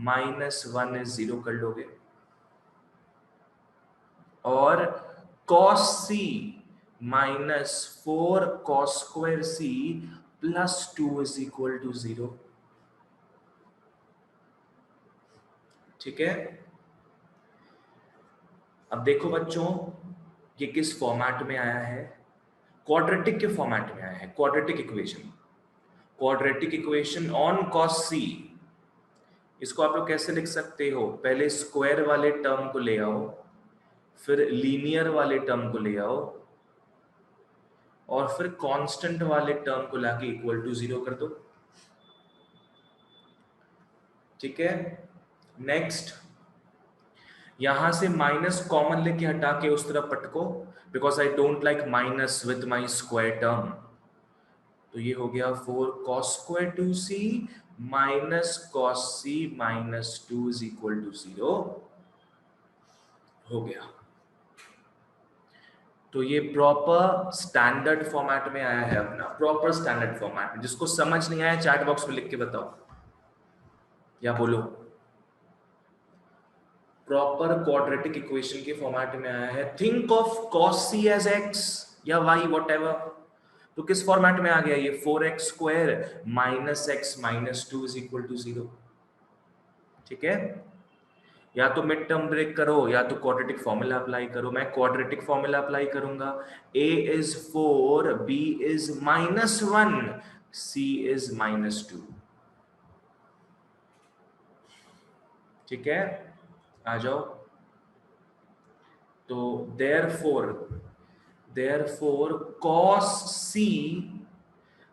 minus 1 is 0 कर लोगे, और cos c minus 4 cos square c plus 2 is equal to 0, ठीक है। अब देखो बच्चों, ये किस फॉर्मेट में आया है, क्वाड्रेटिक के फॉर्मेट में आया है, quadratic equation, quadratic equation on cos c। इसको आप लोग कैसे लिख सकते हो, पहले स्क्वायर वाले टर्म को ले आओ, फिर लीनियर वाले टर्म को ले आओ, और फिर कांस्टेंट वाले टर्म को लाके इक्वल टू 0 कर दो, ठीक है। नेक्स्ट, यहां से माइनस कॉमन लेके हटा के उस तरफ पटको, because I don't like minus with my square term, तो ये हो गया 4 cos square 2c minus cos c minus 2 is equal to 0 हो गया। तो ये प्रॉपर स्टैंडर्ड फॉर्मेट में आया है अपना, प्रॉपर स्टैंडर्ड फॉर्मेट में। जिसको समझ नहीं आया चैट बॉक्स में लिख के बताओ या बोलो। प्रॉपर क्वाड्रेटिक इक्वेशन के फॉर्मेट में आया है। Think of cos c as x या y व्हाटएवर, तो किस फॉर्मेट में आ गया ये, 4x square minus x minus 2 is equal to 0, ठीक है। या तो मिड टर्म ब्रेक करो या तो क्वाड्रेटिक फॉर्मूला अप्लाई करो। मैं क्वाड्रेटिक फॉर्मूला अप्लाई करूंगा, a is 4, b is -1, c is -2, ठीक है। आ जाओ, तो therefore cos c,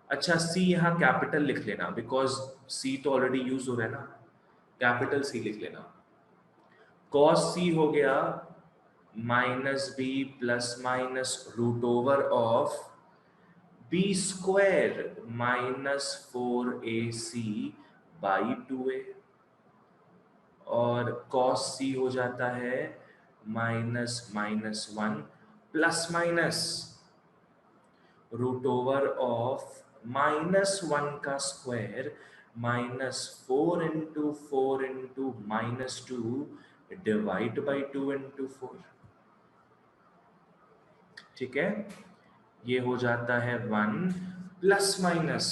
अच्छा c यहां कैपिटल लिख लेना, बिकॉज c तो ऑलरेडी यूज हो रहा है ना, कैपिटल c लिख लेना। cos c हो गया -b plus minus root over of b square minus 4ac by 2a, और cos c हो जाता है -(-1) plus minus root over of -1 का square -4 into 4 into -2 divide by 2 into 4। ठीक है, ये हो जाता है 1 plus minus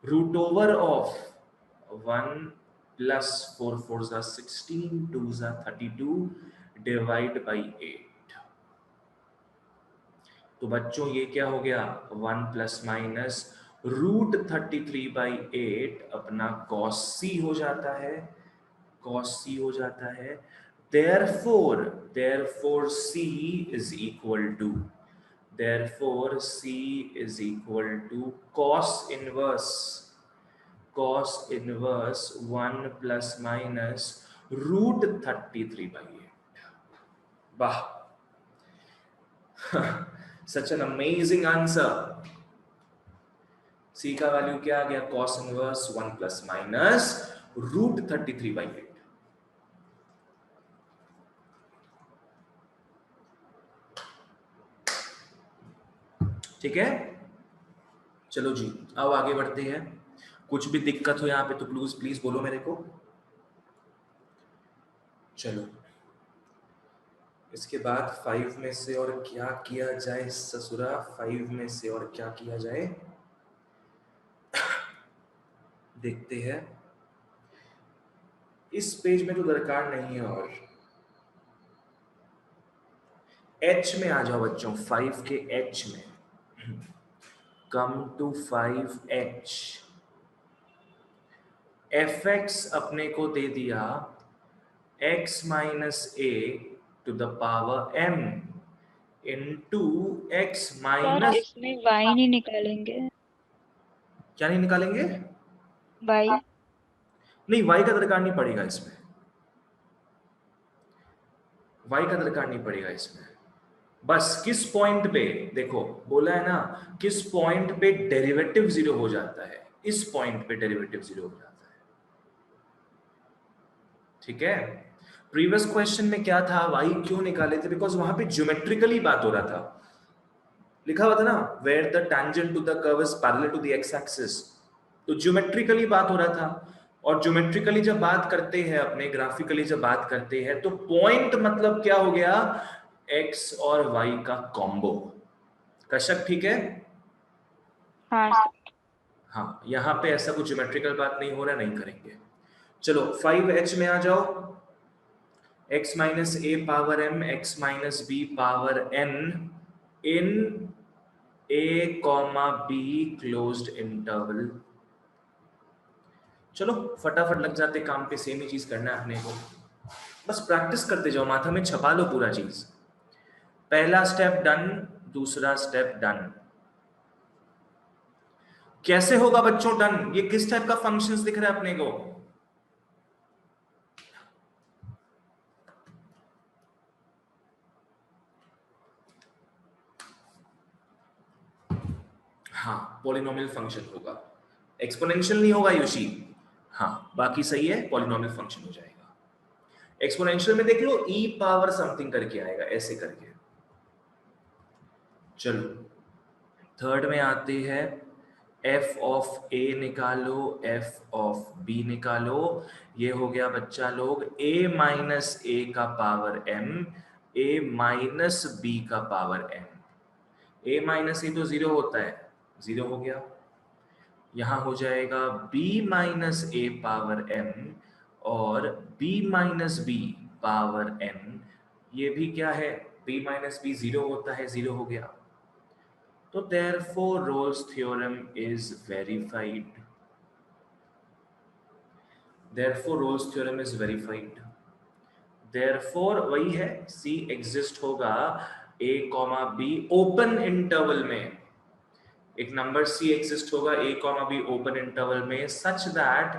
root over of 1 plus 4 4 जा 16 2 जा 32 डिवाइड बाई 8। तो बच्चों ये क्या हो गया, 1 प्लस माइनस रूट 33 बाई 8 अपना cos c हो जाता है, cos c हो जाता है। therefore c is equal to cos inverse 1 plus minus root 33 by 8। वाह, such an amazing answer। c का वैल्यू क्या आ गया, cos inverse 1 plus minus root 33 by 8। ठीक है, चलो जी अब आगे बढ़ते हैं। कुछ भी दिक्कत हो यहाँ पे तो प्लीज बोलो मेरे को। चलो इसके बाद 5 में से और क्या किया जाए ससुरा, 5 में से और क्या किया जाए देखते हैं। इस पेज में तो दरकार नहीं है, और H में आ जाओ बच्चों, 5 के H में। Come to 5H। fx अपने को दे दिया x minus a to the power m into x sir minus, इसमें y नहीं निकालेंगे, क्या नहीं निकालेंगे, y। नहीं y का दरकार नहीं पड़ेगा इसमें, y का दरकार नहीं पड़ेगा इसमें। बस किस पॉइंट पे, देखो बोला है ना किस पॉइंट पे डेरिवेटिव 0 हो जाता है, इस पॉइंट पे डेरिवेटिव 0 हो जाता है। ठीक है, प्रीवियस क्वेश्चन में क्या था, y क्यों निकाले थे, बिकॉज वहां पे ज्योमेट्रिकली बात हो रहा था, लिखा हुआ था ना where the tangent to the curve is parallel to the x axis, तो ज्योमेट्रिकली बात हो रहा था। और ज्योमेट्रिकली जब बात करते हैं अपने, ग्राफिकली जब बात करते हैं तो पॉइंट मतलब क्या हो गया, x और y का कॉम्बो। कशक ठीक है, हाँ सर। हाँ यहाँ पे ऐसा कुछ ज्योमेट्रिकल बात नहीं हो रहा, नहीं करेंगे। चलो 5h में आ जाओ, x minus a power m x minus b power n in a comma b closed interval. चलो फटाफट लग जाते काम पे, सेम ही चीज करना है अपने को, बस प्रैक्टिस करते जाओ, माथा में छपा लो पूरा चीज। पहला स्टेप डन, दूसरा स्टेप डन। कैसे होगा बच्चों डन, ये किस टाइप का फंक्शंस दिख रहा है अपने को, हाँ पॉलिनोमियल फंक्शन होगा, एक्सपोनेंशियल नहीं होगा योशी, हाँ बाकी सही है, पॉलिनोमियल फंक्शन हो जाएगा। एक्सपोनेंशियल में देख लो e पावर समथिंग करके आएगा, ऐसे करके। चलो थर्ड में आते हैं, f ऑफ a निकालो, f ऑफ b निकालो। ये हो गया बच्चा लोग a माइनस a का power m, a minus b का power m। a minus a तो 0 होता है, 0 हो गया। यहां हो जाएगा b minus a power m और b minus b power m। ये भी क्या है, b माइनस b 0 होता है, 0 हो गया। तो therefore Rolle's theorem is verified। therefore Rolle's theorem is verified। therefore वही है, c exist होगा a comma b open interval में, एक नंबर c exist होगा a comma b open interval में such that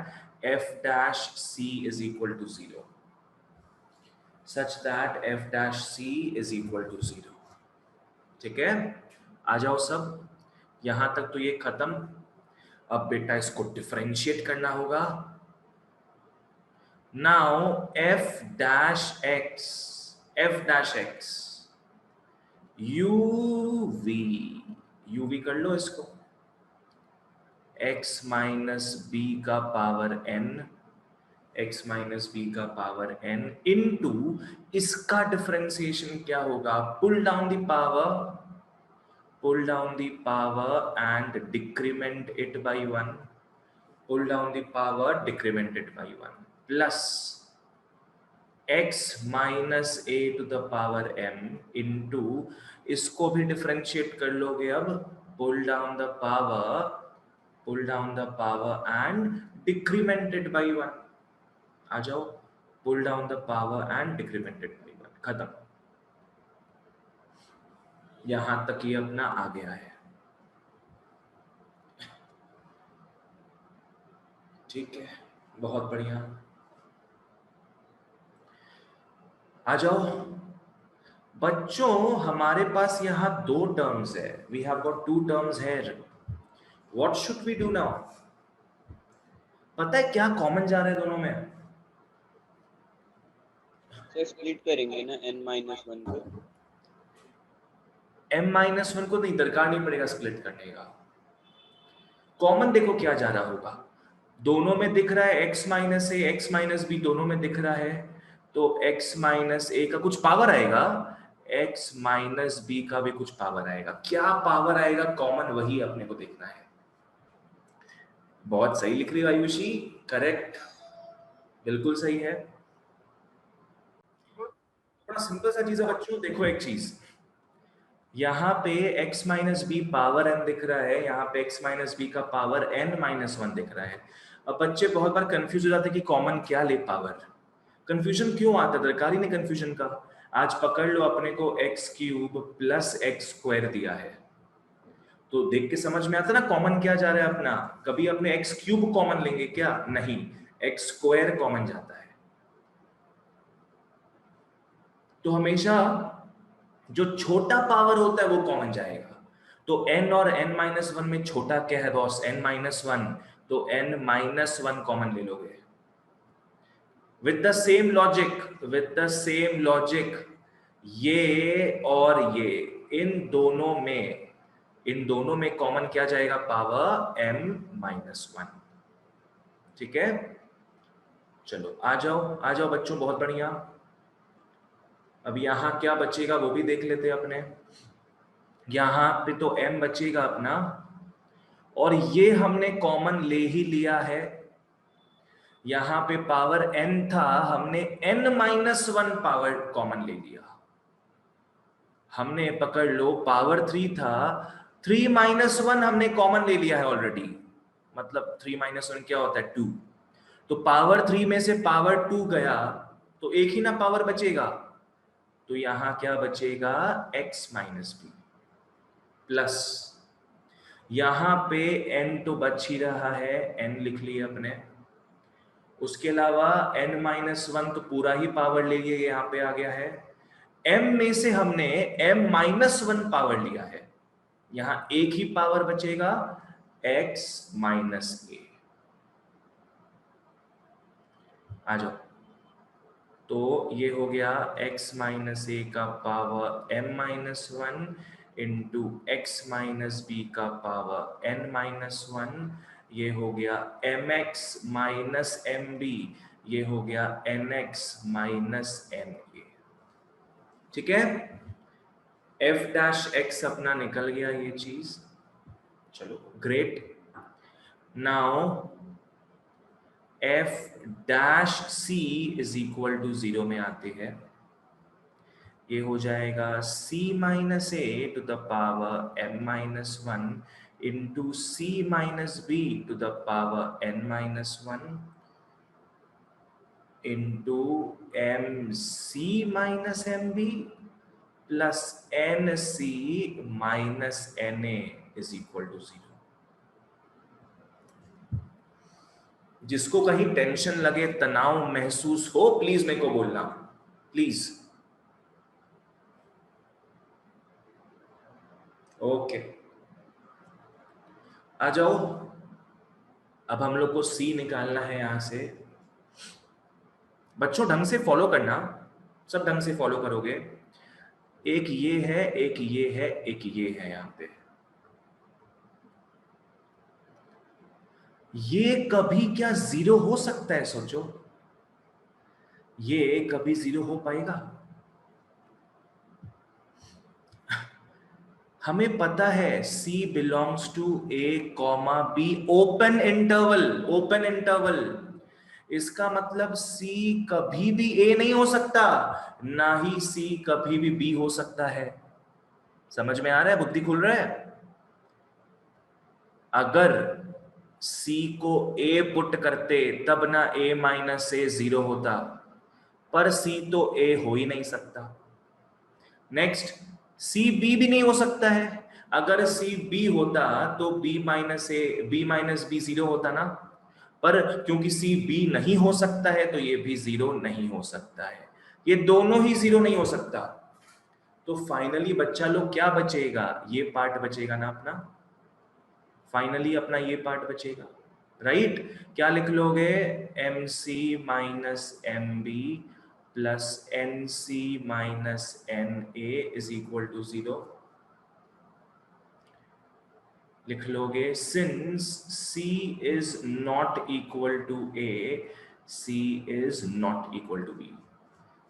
f dash c is equal to 0, such that f dash c is equal to 0। ठीक है, आ जाओ सब, यहां तक तो ये खत्म। अब बेटा इसको डिफरेंशिएट करना होगा। Now f dash x, f dash x uv कर लो इसको, x माइनस बी का power n, x minus b का पावर n इनटू इसका डिफरेंशिएशन क्या होगा, pull down the power and decrement it by 1, pull down the power decrement it by 1 plus x minus a to the power m into इसको भी differentiate कर लोगे अब, pull down the power and decremented by 1, आ जाओ, pull down the power and decremented by 1, खत्म। यहां तक ये अपना आ गया है, ठीक है, बहुत बढ़िया। आ जाओ बच्चों, हमारे पास यहां दो टर्म्स है, we have got two terms here, what should we do now? पता है क्या कॉमन जा रहा है दोनों में? सर स्प्लिट करेंगे ना n-1 को। m-1 को तो दरकार नहीं पड़ेगा स्प्लिट करने का। कॉमन देखो क्या जा रहा होगा, दोनों में दिख रहा है x माइनस ए, x माइनस बी दोनों में दिख रहा है, तो x माइनस ए का कुछ पावर आएगा, x माइनस बी का भी कुछ पावर आएगा। क्या पावर आएगा कॉमन, वही अपने को देखना है। बहुत सही लिख रही हो आयुषी, करेक्ट, बिल्कुल सही है। बड़ा सिंपल सा चीज है बच्चों, देखो एक चीज, यहाँ पे x minus b power n दिख रहा है, यहाँ पे x माइनस बी का पावर n माइनस 1 दिख रहा है। अब बच्चे बहुत बार कंफ्यूज हो जाते हैं कि कॉमन क्या ले पावर, कंफ्यूजन क्यों आता है, दरकार ही नहीं कंफ्यूजन का। आज पकड़ लो, अपने को x cube plus x square दिया है, तो देख के समझ में आता ना कॉमन क्या जा रहा है अपना। कभी अपने x क्यूब कॉमन लेंगे क्या, नहीं, एक्स स्क्वायर कॉमन जाता है। तो हमेशा जो छोटा पावर होता है वो कॉमन जाएगा, तो n और n-1 में छोटा क्या है बॉस, n-1, तो n-1 कॉमन ले लोगे। विद द सेम लॉजिक ये और ये, इन दोनों में कॉमन क्या जाएगा, पावर m-1, ठीक है। चलो आ जाओ बच्चों, बहुत बढ़िया। अब यहां क्या बचेगा वो भी देख लेते हैं अपने। यहां पे तो m बचेगा अपना, और ये हमने कॉमन ले ही लिया है। यहां पे पावर n था, हमने n-1 पावर कॉमन ले लिया। हमने पकड़ लो पावर 3 था, 3-1 हमने कॉमन ले लिया है ऑलरेडी, मतलब 3-1 क्या होता है, 2। तो पावर 3 में से पावर 2 गया, तो एक ही ना पावर बचेगा, तो यहां क्या बचेगा, x माइनस बी प्लस, यहां पे n तो बच ही रहा है, n लिख लिए अपने, उसके अलावा n-1 तो पूरा ही पावर ले लिए, यहां पे आ गया है। m में से हमने m-1 पावर लिया है, यहां एक ही पावर बचेगा, x माइनस ए। आ जाओ, तो ये हो गया x माइनस ए का power m-1 into x minus b का पावर n-1, ये हो गया mx माइनस mb, ये हो गया nx माइनस ma, ठीक है। f डैश x अपना निकल गया ये चीज, चलो great. Now f dash c is equal to 0 में आते हैं, ये हो जाएगा c minus a to the power m-1 into c minus b to the power n-1 into mc minus mb plus nc minus na is equal to 0। जिसको कहीं tension लगे, तनाव महसूस हो, प्लीज मेरे को बोलना, प्लीज। ओके, आ जाओ, अब हम लोग को C निकालना है यहां से। बच्चों ढंग से फॉलो करना, सब ढंग से फॉलो करोगे। एक ये है, एक ये है, एक ये है। यहां पे ये कभी क्या जीरो हो सकता है? सोचो, ये कभी जीरो हो पाएगा? हमें पता है C belongs to A comma B, open interval, open interval. इसका मतलब C कभी भी A नहीं हो सकता, ना ही C कभी भी B हो सकता है। समझ में आ रहा है? बुद्धि खुल रहा है? अगर C को A पुट करते तब ना A माइनस A जीरो होता, पर C तो A हो ही नहीं सकता। नेक्स्ट, C B भी नहीं हो सकता है। अगर C B होता तो B माइनस B जीरो होता ना, पर क्योंकि C B नहीं हो सकता है तो ये भी जीरो नहीं हो सकता है। ये दोनों ही जीरो नहीं हो सकता। तो फाइनली बच्चा लोग क्या बचेगा? ये पार्ट बचेगा ना अपना, फाइनली अपना ये पार्ट बचेगा, राइट? क्या लिख लोगे? MC minus MB plus NC minus NA is equal to 0। लिख लोगे since C is not equal to A, C is not equal to B।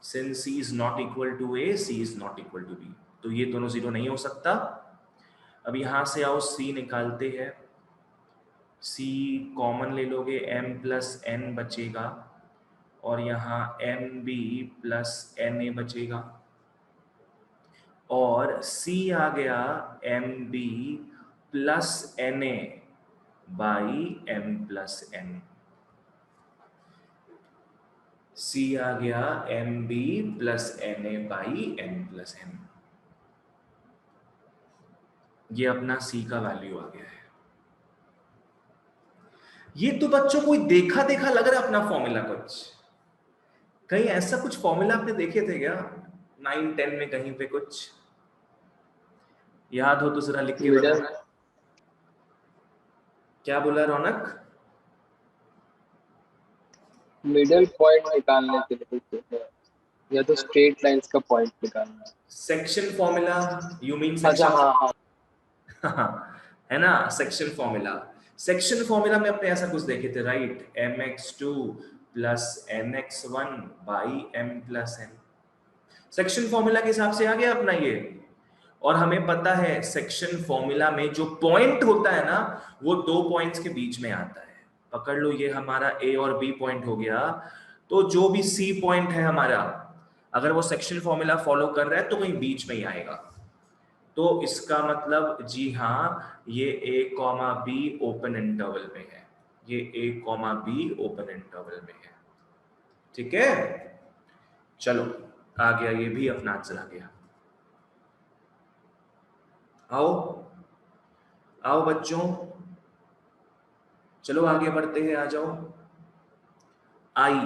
Since C is not equal to A, C is not equal to B। तो ये दोनों zero नहीं हो सकता। अब यहां से आओ C निकालते हैं। C कॉमन ले लोगे, M प्लस N बचेगा, और यहाँ MB प्लस NA बचेगा, और C आ गया MB plus NA by M plus N। C आ गया MB plus NA by M plus N। ये अपना C का वैल्यू आ गया है। ये तो बच्चों कोई देखा देखा लग रहा है अपना फॉर्मूला। कुछ कहीं ऐसा कुछ फॉर्मूला आपने देखे थे क्या 9-10 में? कहीं पे कुछ याद हो तो जरा लिख के मिडल बताना। क्या बोला रौनक? मिडल पॉइंट निकालने के लिए कुछ है, या तो स्ट्रेट लाइंस का पॉइंट निकालना है। सेक्शन फॉर्मूला, यू मीन अच्छा, सेक्शन? हाँ हाँ, है ना, सेक्शन फॉर्मूला। सेक्शन फॉर्मूला में अपने ऐसा कुछ देखे थे, right? mx2 plus nx1 by m plus n। Section formula के हिसाब से आ गया अपना ये। और हमें पता है सेक्शन फॉर्मूला में जो पॉइंट होता है ना, वो दो पॉइंट्स के बीच में आता है। पकड़ लो, ये हमारा A और B पॉइंट हो गया, तो जो भी C पॉइंट है हमारा, अगर वो सेक्शन फॉर्मूला फॉलो कर रहा है तो कहीं बीच में ही आएगा। तो इसका मतलब जी हाँ, ये A comma B open interval में है, ये A comma B open interval में है। ठीक है, चलो आ गया, ये भी अपना आंसर आ गया। आओ आओ बच्चों, चलो आगे बढ़ते हैं, आ जाओ। आई,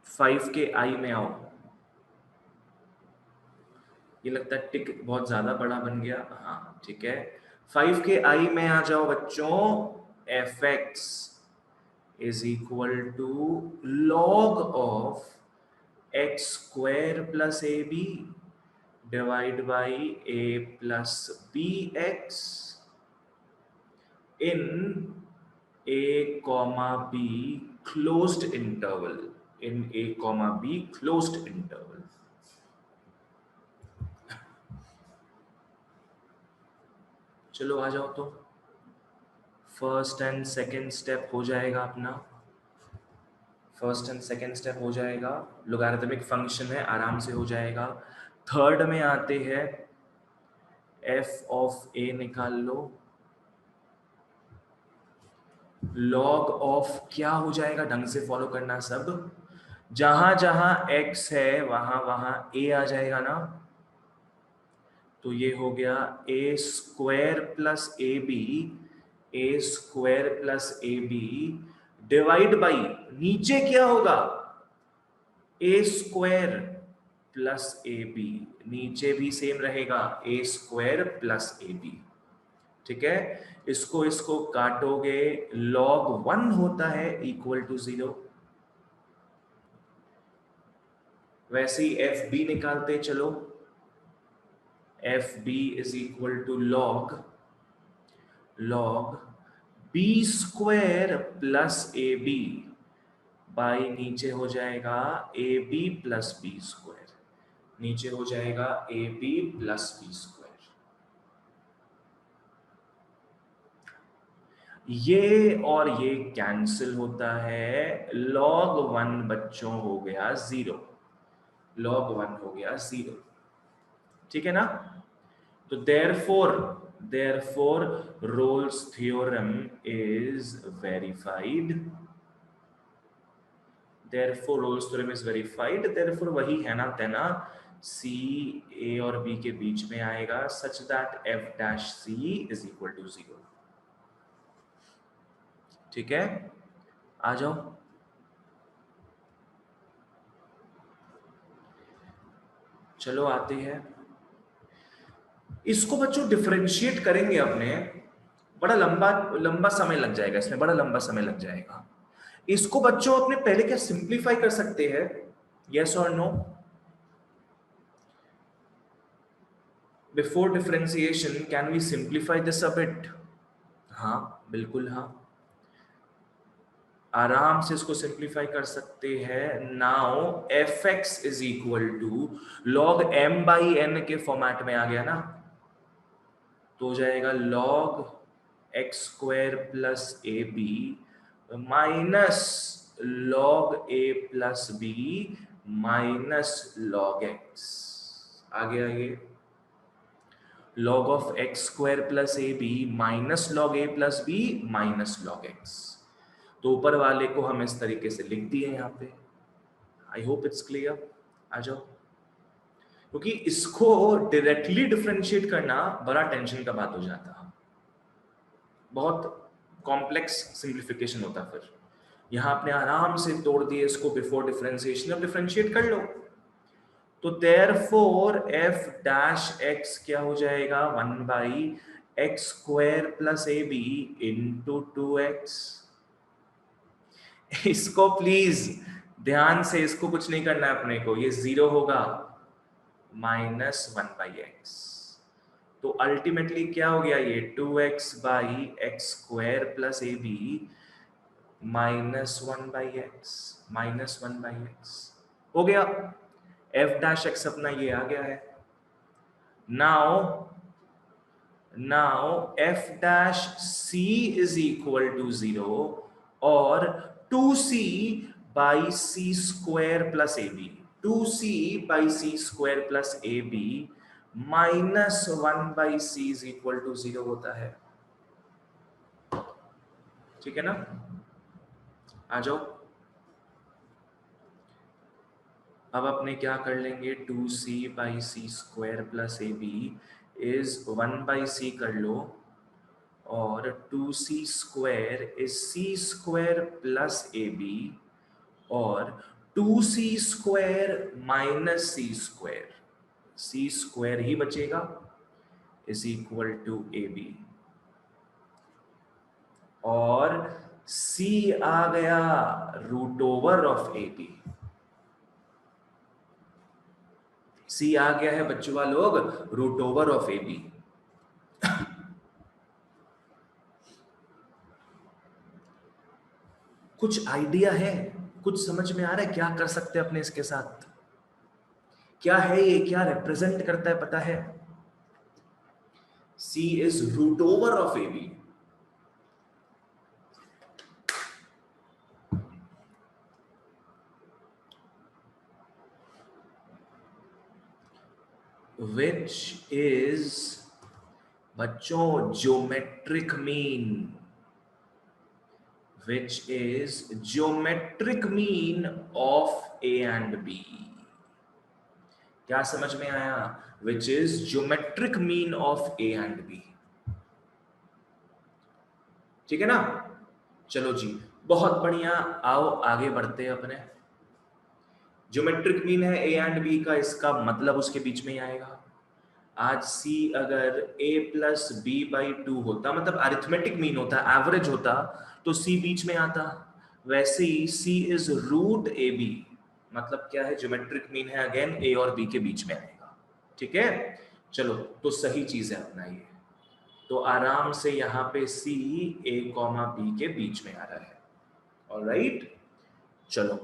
5 के आई में आओ। ये लगता है टिक बहुत ज्यादा बड़ा बन गया, हाँ ठीक है। 5 के आई में आ जाओ बच्चों। fx is equal to log of x square plus A B divide by a plus B X in a comma b closed interval, in a comma b closed interval। चलो आ जाओ, तो फर्स्ट एंड सेकंड स्टेप हो जाएगा अपना, first and second step हो जाएगा। Logarithmic function है, आराम से हो जाएगा। थर्ड में आते हैं, f ऑफ a निकाल लो। लॉग ऑफ क्या हो जाएगा, ढंग से फॉलो करना सब। जहां जहां x है वहां वहां a आ जाएगा ना, तो ये हो गया a square plus A B, A square plus A B divide by, नीचे क्या होगा, A square plus A B, नीचे भी सेम रहेगा A square plus A B. ठीक है, इसको इसको काटोगे, log 1 होता है इक्वल टू 0। वैसे ही एफ बी निकालते चलो, F B is equal to log B square plus A B by नीचे हो जाएगा A B plus B square, नीचे हो जाएगा A B plus B square. ये और ये कैंसिल होता है, log 1 बच्चों हो गया 0, log 1 हो गया 0, ठीक है ना। तो therefore Rolle's theorem is verified, therefore वही है ना तेना, C A और B के बीच में आएगा such that f dash C is equal to 0, ठीक है। आ जाओ, चलो आते हैं इसको बच्चों डिफरेंशिएट करेंगे अपने, बड़ा लंबा समय लग जाएगा इसमें, बड़ा लंबा समय लग जाएगा। इसको बच्चों अपने पहले क्या सिंप्लीफाई कर सकते हैं, यस और no? Before differentiation can we simplify this a bit? हाँ बिल्कुल हाँ, आराम से इसको सिंप्लीफाई कर सकते हैं। Now F x is equal to log M by N के फॉर्मेट में आ गया ना, तो हो जाएगा log x square plus A B minus log a plus B minus log x, आ गया ये log of x square plus A B minus log a plus B minus log x। तो ऊपर वाले को हम इस तरीके से लिख दिए यहाँ पे। I hope it's clear. आ जाओ, क्योंकि इसको डायरेक्टली डिफरेंशिएट करना बड़ा टेंशन का बात हो जाता, बहुत कॉम्प्लेक्स सिंप्लीफिकेशन होता। फिर यहाँ आपने आराम से तोड़ दिए इसको बिफोर डिफरेंशिएशन, अब डिफरेंशिएट कर लो। तो देयरफॉर f डैश x क्या हो जाएगा, 1 by X square plus A B into 2x। इसको प्लीज ध्यान से, इसको कुछ नहीं करना है अपने को, ये 0 होगा माइनस 1 बाई एक्स। तो अल्टीमेटली क्या हो गया, ये 2x by X square plus A B minus 1 by X, minus 1 by X हो गया। f डैश x अपना ये आ गया है। Now f dash c is equal to 0 और 2c by C square plus A B, 2c by C square plus A B minus 1 by C is equal to 0 होता है, ठीक है ना। आ जाओ, अब अपने क्या कर लेंगे, 2c by C square plus A B is 1 by C कर लो, और 2c square is c square plus A B, और 2c square minus C square, c square ही बचेगा, is equal to A B, और c आ गया root over of A B. c आ गया है बच्चों लोग root over of A B. कुछ आइडिया है, कुछ समझ में आ रहा है क्या कर सकते हैं अपने इसके साथ? क्या है ये, क्या रिप्रेजेंट करता है पता है? c is root over of A B. which is बच्चों geometric mean, which is geometric mean of A and B। क्या समझ में आया? which is geometric mean of A and B, ठीक है ना। चलो जी, बहुत बढ़िया, आओ आगे बढ़ते हैं अपने। ज्योमेट्रिक मीन है A एंड B का, इसका मतलब उसके बीच में ही आएगा। आज C अगर A प्लस बी बाई 2 होता, मतलब अरिथमेटिक मीन होता, एवरेज होता, तो C बीच में आता। वैसे ही C is root A B, मतलब क्या है, ज्योमेट्रिक मीन है अगेन ए और बी के बीच में आएगा। ठीक है, चलो तो सही चीज है अपना ये, तो आराम से यहाँ पे सी ए कॉमा बी के बीच में आ रहा है। ऑलराइट, चलो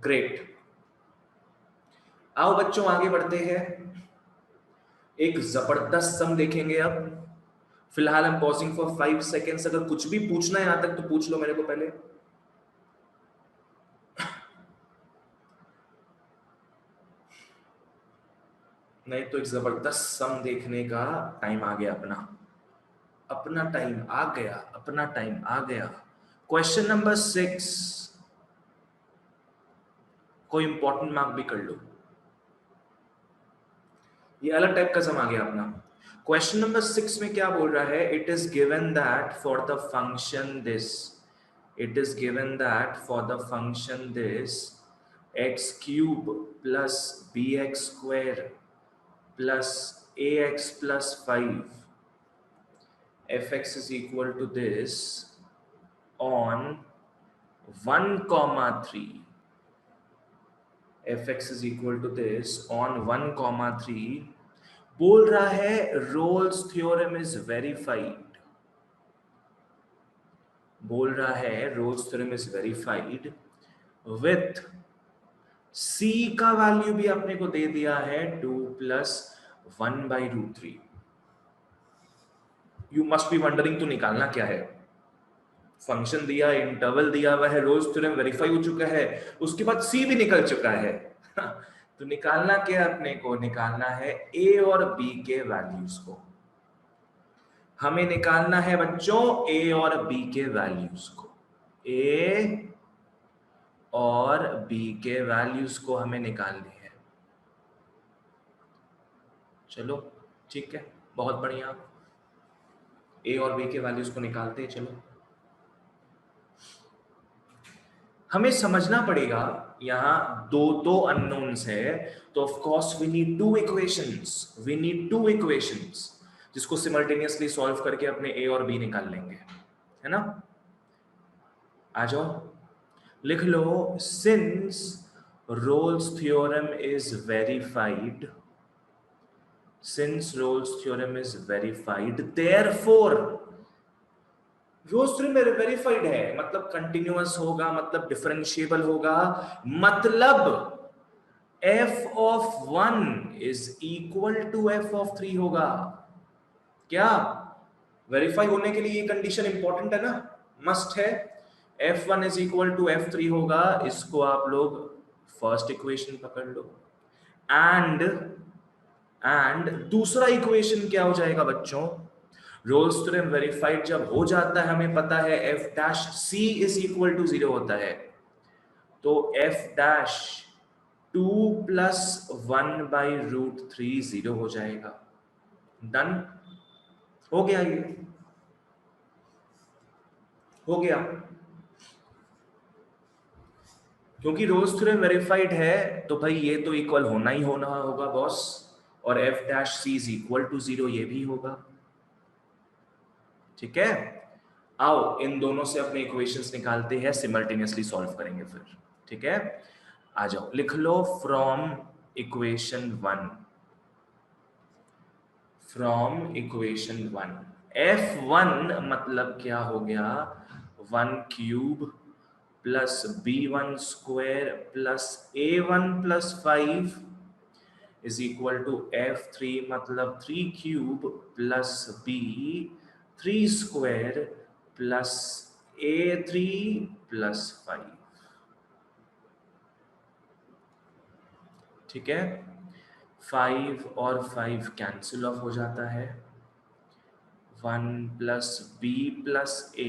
ग्रेट। आओ बच्चों आगे बढ़ते हैं, एक जबरदस्त सम देखेंगे अब। फिलहाल हम पॉजिंग फॉर 5 सेकेंड्स, अगर कुछ भी पूछना है यहां तक तो पूछ लो मेरे को पहले। नहीं तो एक जबरदस्त सम देखने का टाइम आ गया, अपना टाइम आ गया, अपना टाइम आ गया। क्वेश्चन नंबर 6, कोई इंपॉर्टेंट मार्क भी कर लो, ये अलग टाइप का सम आ गया अपना। क्वेश्चन नंबर 6 में क्या बोल रहा है, it is given that for the function this, it is given that for the function this x cube plus bx square plus ax plus 5 fx is equal to this on 1,3, fx is equal to this on 1,3, बोल रहा है roles theorem is verified, बोल रहा है roles theorem is verified with c का value भी अपने को दे दिया है 2 plus 1/√3। You must be wondering, तो निकालना क्या है, फंक्शन दिया, इंटरवल दिया हुआ है, रोल्स थ्योरम वेरीफाई हो चुका है, उसके बाद c भी निकल चुका है तो निकालना क्या अपने को, निकालना है a और b के वैल्यूज को। हमें निकालना है बच्चों a और b के वैल्यूज को, a और b के वैल्यूज को हमें निकालने हैं। चलो ठीक है, बहुत बढ़िया, a और b के वैल्यूज को निकालते हैं। चलो हमें समझना पड़ेगा, यहाँ दो अननोन्स है, तो of course we need two equations, we need two equations जिसको सिमल्टेनियसली सॉल्व करके अपने a और b निकाल लेंगे, है ना। आ जाओ, लिख लो, since Rolle's theorem is verified, since Rolle's theorem is verified therefore, Rolle's theorem verified है मतलब कंटिन्यूअस होगा, मतलब डिफरेंशिएबल होगा, मतलब f of 1 is equal to f of 3 होगा। क्या वेरीफाई होने के लिए ये कंडीशन इंपॉर्टेंट है ना, मस्ट है, f1 is equal to f3 होगा। इसको आप लोग फर्स्ट इक्वेशन पकड़ लो, एंड दूसरा इक्वेशन क्या हो जाएगा बच्चों, रोल्स थ्योरम वेरीफाइड जब हो जाता है, हमें पता है f dash c is equal to 0 होता है, तो f डैश 2 प्लस 1/√3 0 हो जाएगा। डन, हो गया, ये हो गया, क्योंकि रोल्स थ्योरम वेरीफाइड है तो भाई ये तो इक्वल होना ही होना होगा बॉस, और f dash c is equal to 0 ये भी होगा। ठीक है, आओ इन दोनों से अपने इक्वेशंस निकालते हैं, सिमल्टेनियसली सॉल्व करेंगे फिर। ठीक है, आ जाओ, लिख लो from equation 1, from equation 1 f1 मतलब क्या हो गया, 1 cube plus b1 square plus a1 plus 5 is equal to f3 मतलब 3 cube plus b3 square plus a3 plus 5। ठीक है, 5 और 5 कैंसिल ऑफ हो जाता है, 1 plus b plus a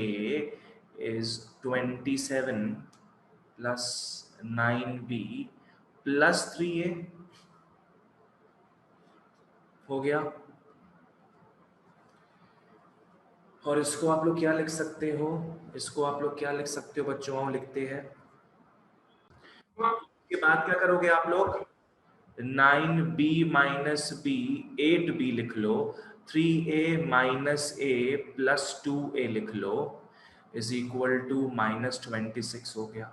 is 27 plus 9b plus 3a हो गया। और इसको आप लोग क्या लिख सकते हो, इसको आप लोग क्या लिख सकते हो बच्चों, हम लिखते हैं, के बाद क्या करोगे आप लोग, 9b माइनस b 8b लिख लो, 3a minus a plus 2a लिख लो, इज इक्वल टू -26 हो गया।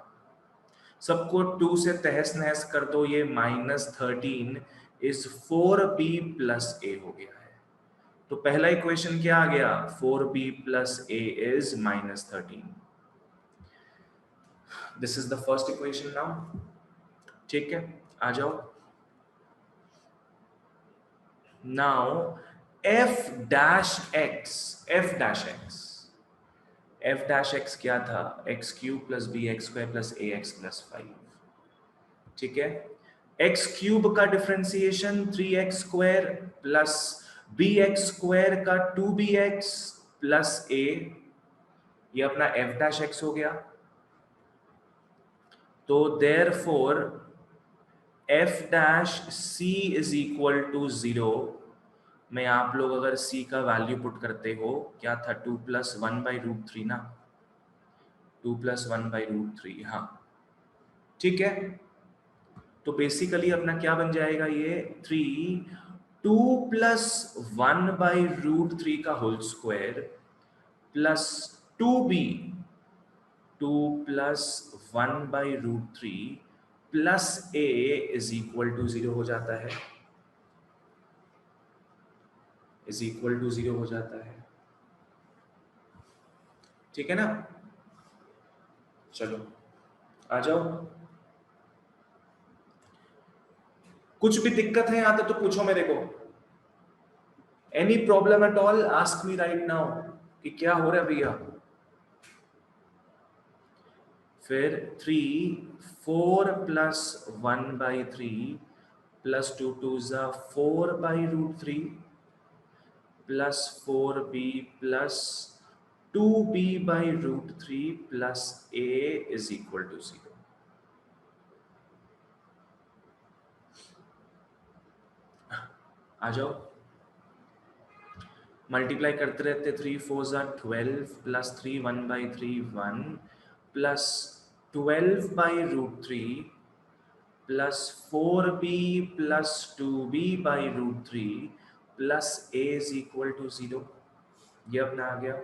सबको 2 से तहस नहस कर दो, ये -13 इज 4b प्लस a हो गया है। तो पहला इक्वेशन क्या आ गया, 4b plus a is -13। This is the first equation now. ठीक है, आ जाओ। नाउ f डैश x क्या था, x cube plus B X square plus A X plus 5। ठीक है, x क्यूब का differentiation 3x square plus B X square का 2bx प्लस a, ये अपना f डैश x हो गया। तो therefore f dash c is equal to 0 में आप लोग अगर c का वैल्यू पुट करते हो, क्या था 2 प्लस 1/√3 ना, 2 प्लस 1/√3। हाँ ठीक है, तो बेसिकली अपना क्या बन जाएगा, ये 2 प्लस 1/√3 का whole square plus 2b 2 plus 1/√3 plus a is equal to 0 हो जाता है, इज इक्वल टू 0 हो जाता है। ठीक है ना, चलो आ जाओ। कुछ भी दिक्कत है यहां तक तो पूछो मेरे को, any problem at all ask me right now कि क्या हो रहा है भैया। फिर 4 प्लस 1/3 प्लस 2 2 जा 4/√3 plus 4b plus 2b/√3 plus a is equal to 0। आ जाओ, मल्टीप्लाई करते रहते, 3 4 जा 12 plus 3 1/3 1 plus 12/√3 plus 4b plus 2b/√3 plus a is equal to 0। ये अपना आ गया।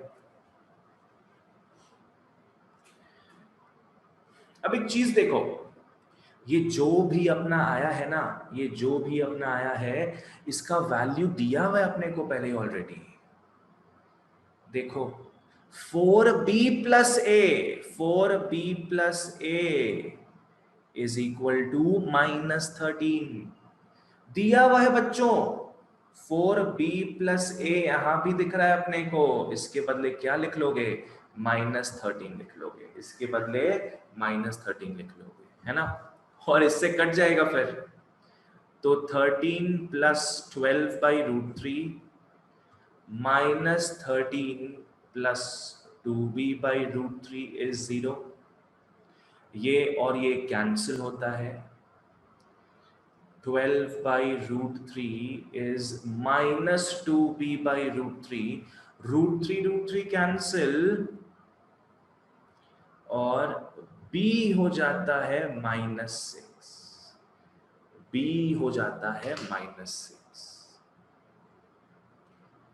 अब एक चीज देखो, ये जो भी अपना आया है ना, ये जो भी अपना आया है, इसका वैल्यू दिया हुआ है अपने को पहले ऑलरेडी। देखो 4b plus a, 4b plus a is equal to -13 दिया हुआ है बच्चों। 4b प्लस a यहां भी दिख रहा है अपने को, इसके बदले क्या लिख लोगे, -13 लिख लोगे, इसके बदले -13 लिख लोगे, है ना, और इससे कट जाएगा फिर। तो 13 प्लस 12/√3 -13 प्लस 2b/√3 इज 0। ये और ये कैंसिल होता है, 12/√3 is -2b/√3, √3 कैंसिल और b हो जाता है -6, b हो जाता है -6।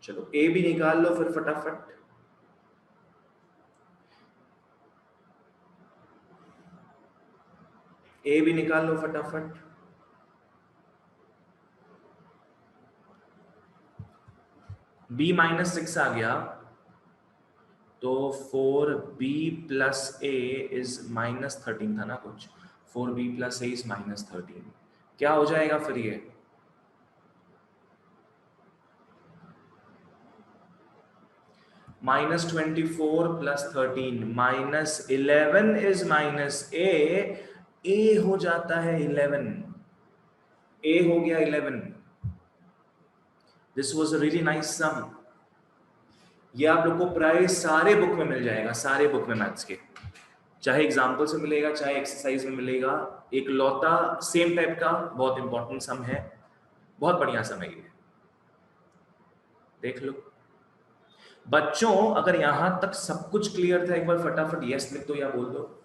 चलो a भी निकाल लो फिर फटाफट। a भी निकाल लो फटाफट। b -6 आ गया, तो 4b प्लस a इज -13 था ना कुछ, 4b प्लस a इज -13। क्या हो जाएगा फिर ये, -24 प्लस 13 -11 इज -a हो जाता है 11, a हो गया 11। This was a really nice sum. ये आप लोग को प्राय सारे बुक में मिल जाएगा, सारे बुक में मैथ्स के, चाहे एग्जाम्पल से मिलेगा चाहे एक्सरसाइज में मिलेगा। एक लौता सेम टाइप का बहुत इंपॉर्टेंट सम है, बहुत बढ़िया सम है ये, देख लो। बच्चों अगर यहां तक सब कुछ क्लियर था, एक बार फटाफट यस लिख दो या बोल दो।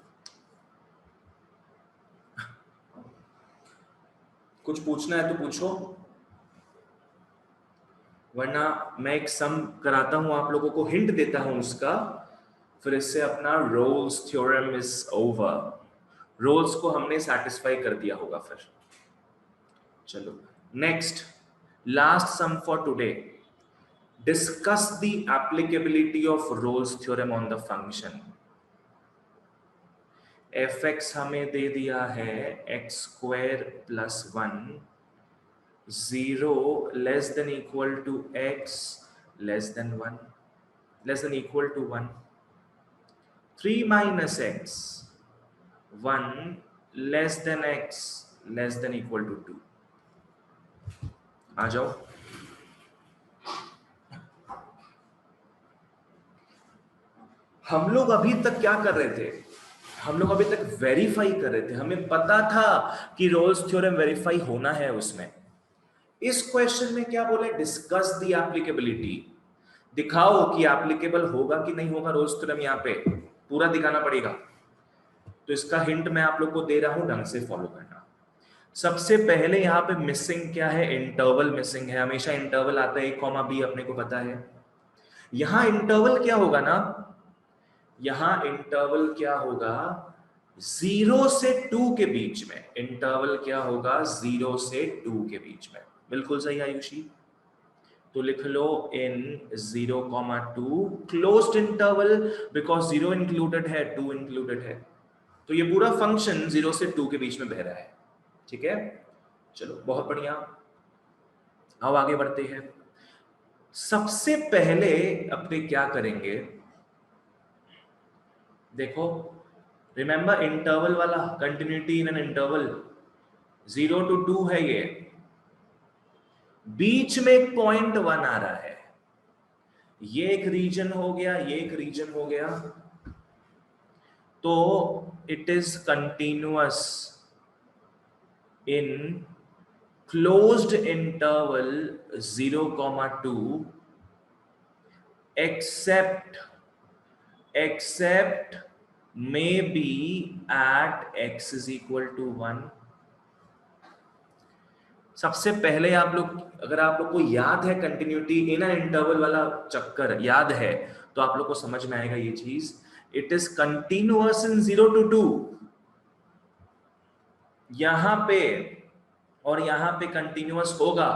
कुछ पूछना है तो पूछो, वरना मैं एक सम कराता हूं, आप लोगों को हिंट देता हूं उसका, फिर इससे अपना Rolle's theorem is over. Rolle's को हमने सेटिस्फाई कर दिया होगा फिर। चलो next, last sum for today, discuss the applicability of Rolle's theorem on the function. fx हमें दे दिया है x² + 1, 0 less than equal to x less than 1, less than equal to 1, 3 - x, 1 less than x less than equal to 2। आ जाओ, हम लोग अभी तक क्या कर रहे थे? हम लोग अभी तक वेरीफाई कर रहे थे। हमें पता था कि रोल्स थ्योरम वेरीफाई होना है उसमें। इस क्वेश्चन में क्या बोले? Discuss the applicability. दिखाओ कि एप्लीकेबल होगा कि नहीं होगा रोल्स थ्योरम, यहाँ पे पूरा दिखाना पड़ेगा। तो इसका हिंट मैं आप लोग को दे रहा हूं, ढंग से फॉलो करना। सबसे पहले यहाँ पे मिसिंग क्या है? इंटरवल मिसिंग है। हमेशा इंटरवल आता है a, b, अपने को पता है। यहां इंटरवल क्या होगा ना, यहां इंटरवल क्या होगा? 0 से 2 के बीच में। इंटरवल क्या होगा? 0 से 2 के बीच में। बिल्कुल सही आयुषी। तो लिख लो इन 0,2 क्लोज्ड इंटरवल, बिकॉज 0 इंक्लूडेड है, 2 इंक्लूडेड है। तो ये पूरा फंक्शन 0 से 2 के बीच में बह रहा है। ठीक है, चलो बहुत बढ़िया। अब आगे बढ़ते हैं। सबसे पहले अपने क्या करेंगे, देखो रिमेंबर इंटरवल वाला, continuity in an interval 0 to 2 है। ये बीच में एक पॉइंट 1 आ रहा है। ये एक रीजन हो गया, ये एक रीजन हो गया। तो it is continuous in closed interval 0,2 except may be at x is equal to 1। सबसे पहले आप लोग, अगर आप लोग को याद है कंटिन्यूटी इन एन इंटरवल वाला चक्कर याद है, तो आप लोग को समझ में आएगा ये चीज। It is continuous in 0 to 2, यहां पे और यहां पे कंटिन्यूअस होगा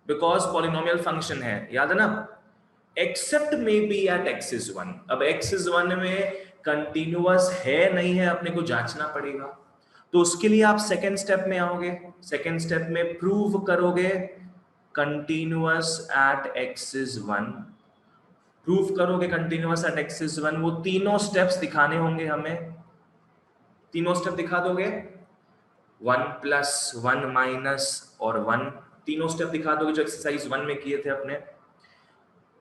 बिकॉज पॉलिनोमियल फंक्शन है, याद है ना। Except may be at x is 1। अब x is 1 में कंटिन्यूअस है नहीं है, अपने को जांचना पड़ेगा। तो उसके लिए आप सेकेंड स्टेप में आओगे। सेकेंड स्टेप में प्रूव करोगे continuous at x is 1। Prove करोगे कंटिन्यूअस एट x is 1। वो तीनों स्टेप्स दिखाने होंगे हमें। तीनों स्टेप दिखा दोगे, 1 + 1 - और 1, तीनों स्टेप दिखा दोगे जो एक्सरसाइज 1 में किए थे अपने।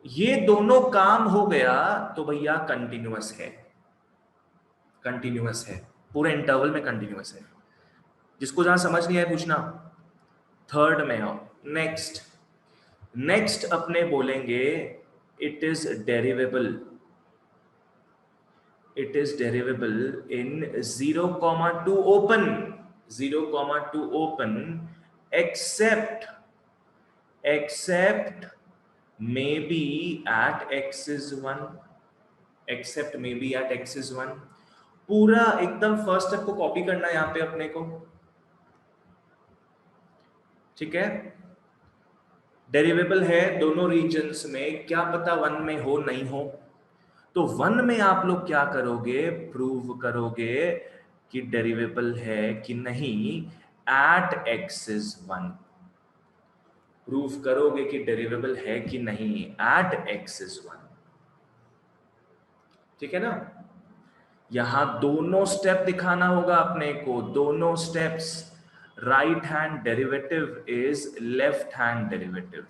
ये दोनों काम हो गया तो भैया कंटिन्यूअस है। कंटिन्यूअस है, पूरे इंटरवल में कंटिन्यूअस है। जिसको जहां समझ नहीं आया पूछना। थर्ड में आओ। नेक्स्ट अपने बोलेंगे it is derivable. It is derivable in 0,2 open, 0,2 open except may be at x is 1। Except may be at x is 1। पूरा एकदम फर्स्ट स्टेप को कॉपी करना है यहां पे अपने को। ठीक है, डेरिवेबल है दोनों रीजन्स में, क्या पता 1 में हो नहीं हो। तो 1 में आप लोग क्या करोगे? प्रूव करोगे कि डेरिवेबल है कि नहीं एट x is 1। प्रूव करोगे कि डेरिवेबल है कि नहीं एट x is 1। ठीक है ना। यहां दोनों स्टेप दिखाना होगा अपने को, दोनों steps. Right hand derivative is left hand derivative,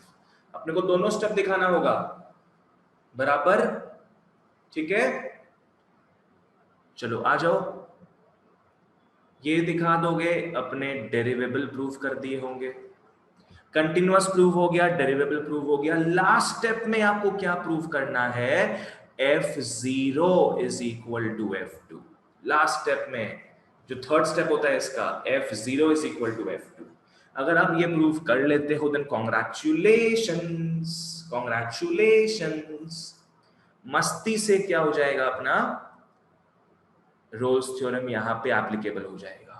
अपने को दोनों स्टेप दिखाना होगा बराबर। ठीक है, चलो आ जाओ। ये दिखा दोगे अपने, डेरिवेबल प्रूव कर दिए होंगे, कंटिन्यूअस प्रूव हो गया, डेरिवेबल प्रूव हो गया। लास्ट स्टेप में आपको क्या प्रूव करना है? f0 is equal to f2। Last step में जो थर्ड स्टेप होता है इसका, f0 is equal to f2। अगर आप ये प्रूव कर लेते हो देन कॉन्ग्रेचुलेशंस, कॉन्ग्रेचुलेशंस। मस्ती से क्या हो जाएगा अपना रोल्स थ्योरम यहाँ पे एप्लीकेबल हो जाएगा।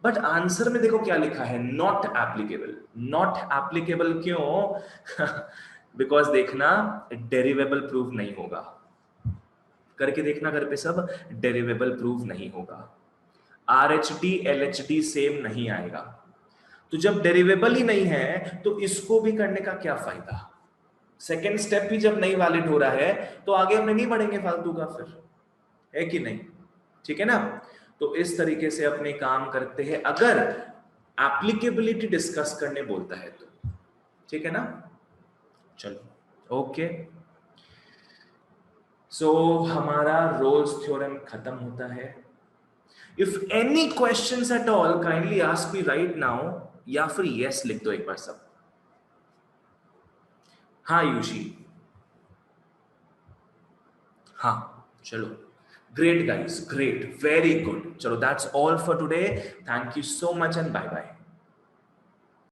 बट आंसर में देखो क्या लिखा है, नॉट एप्लीकेबल। नॉट एप्लीकेबल क्यों? बिकॉज देखना डेरिवेबल प्रूव नहीं होगा, करके देखना घर पे सब, डेरिवेबल प्रूव नहीं होगा। RHD LHD सेम नहीं आएगा, तो जब डेरिवेबल ही नहीं है तो इसको भी करने का क्या फायदा? सेकेंड स्टेप भी जब नहीं वैलिड हो रहा है तो आगे हमने नहीं बढ़ेंगे फालतू का, फिर है कि नहीं? ठीक है ना? तो इस तरीके से अपने काम करते हैं अगर एप्लीकेबिलिटी डिस्कस करने बोलता है तो, ठीक है ना? चलो ओके, सो हमारा रोल्स थ्योरम खत्म होता है। If any questions at all kindly ask me right now, या फिर यस लिख दो एक बार सब। हाँ यूशी, हाँ चलो, great guys, great, very good. चलो that's all for today. Thank you so much and bye bye.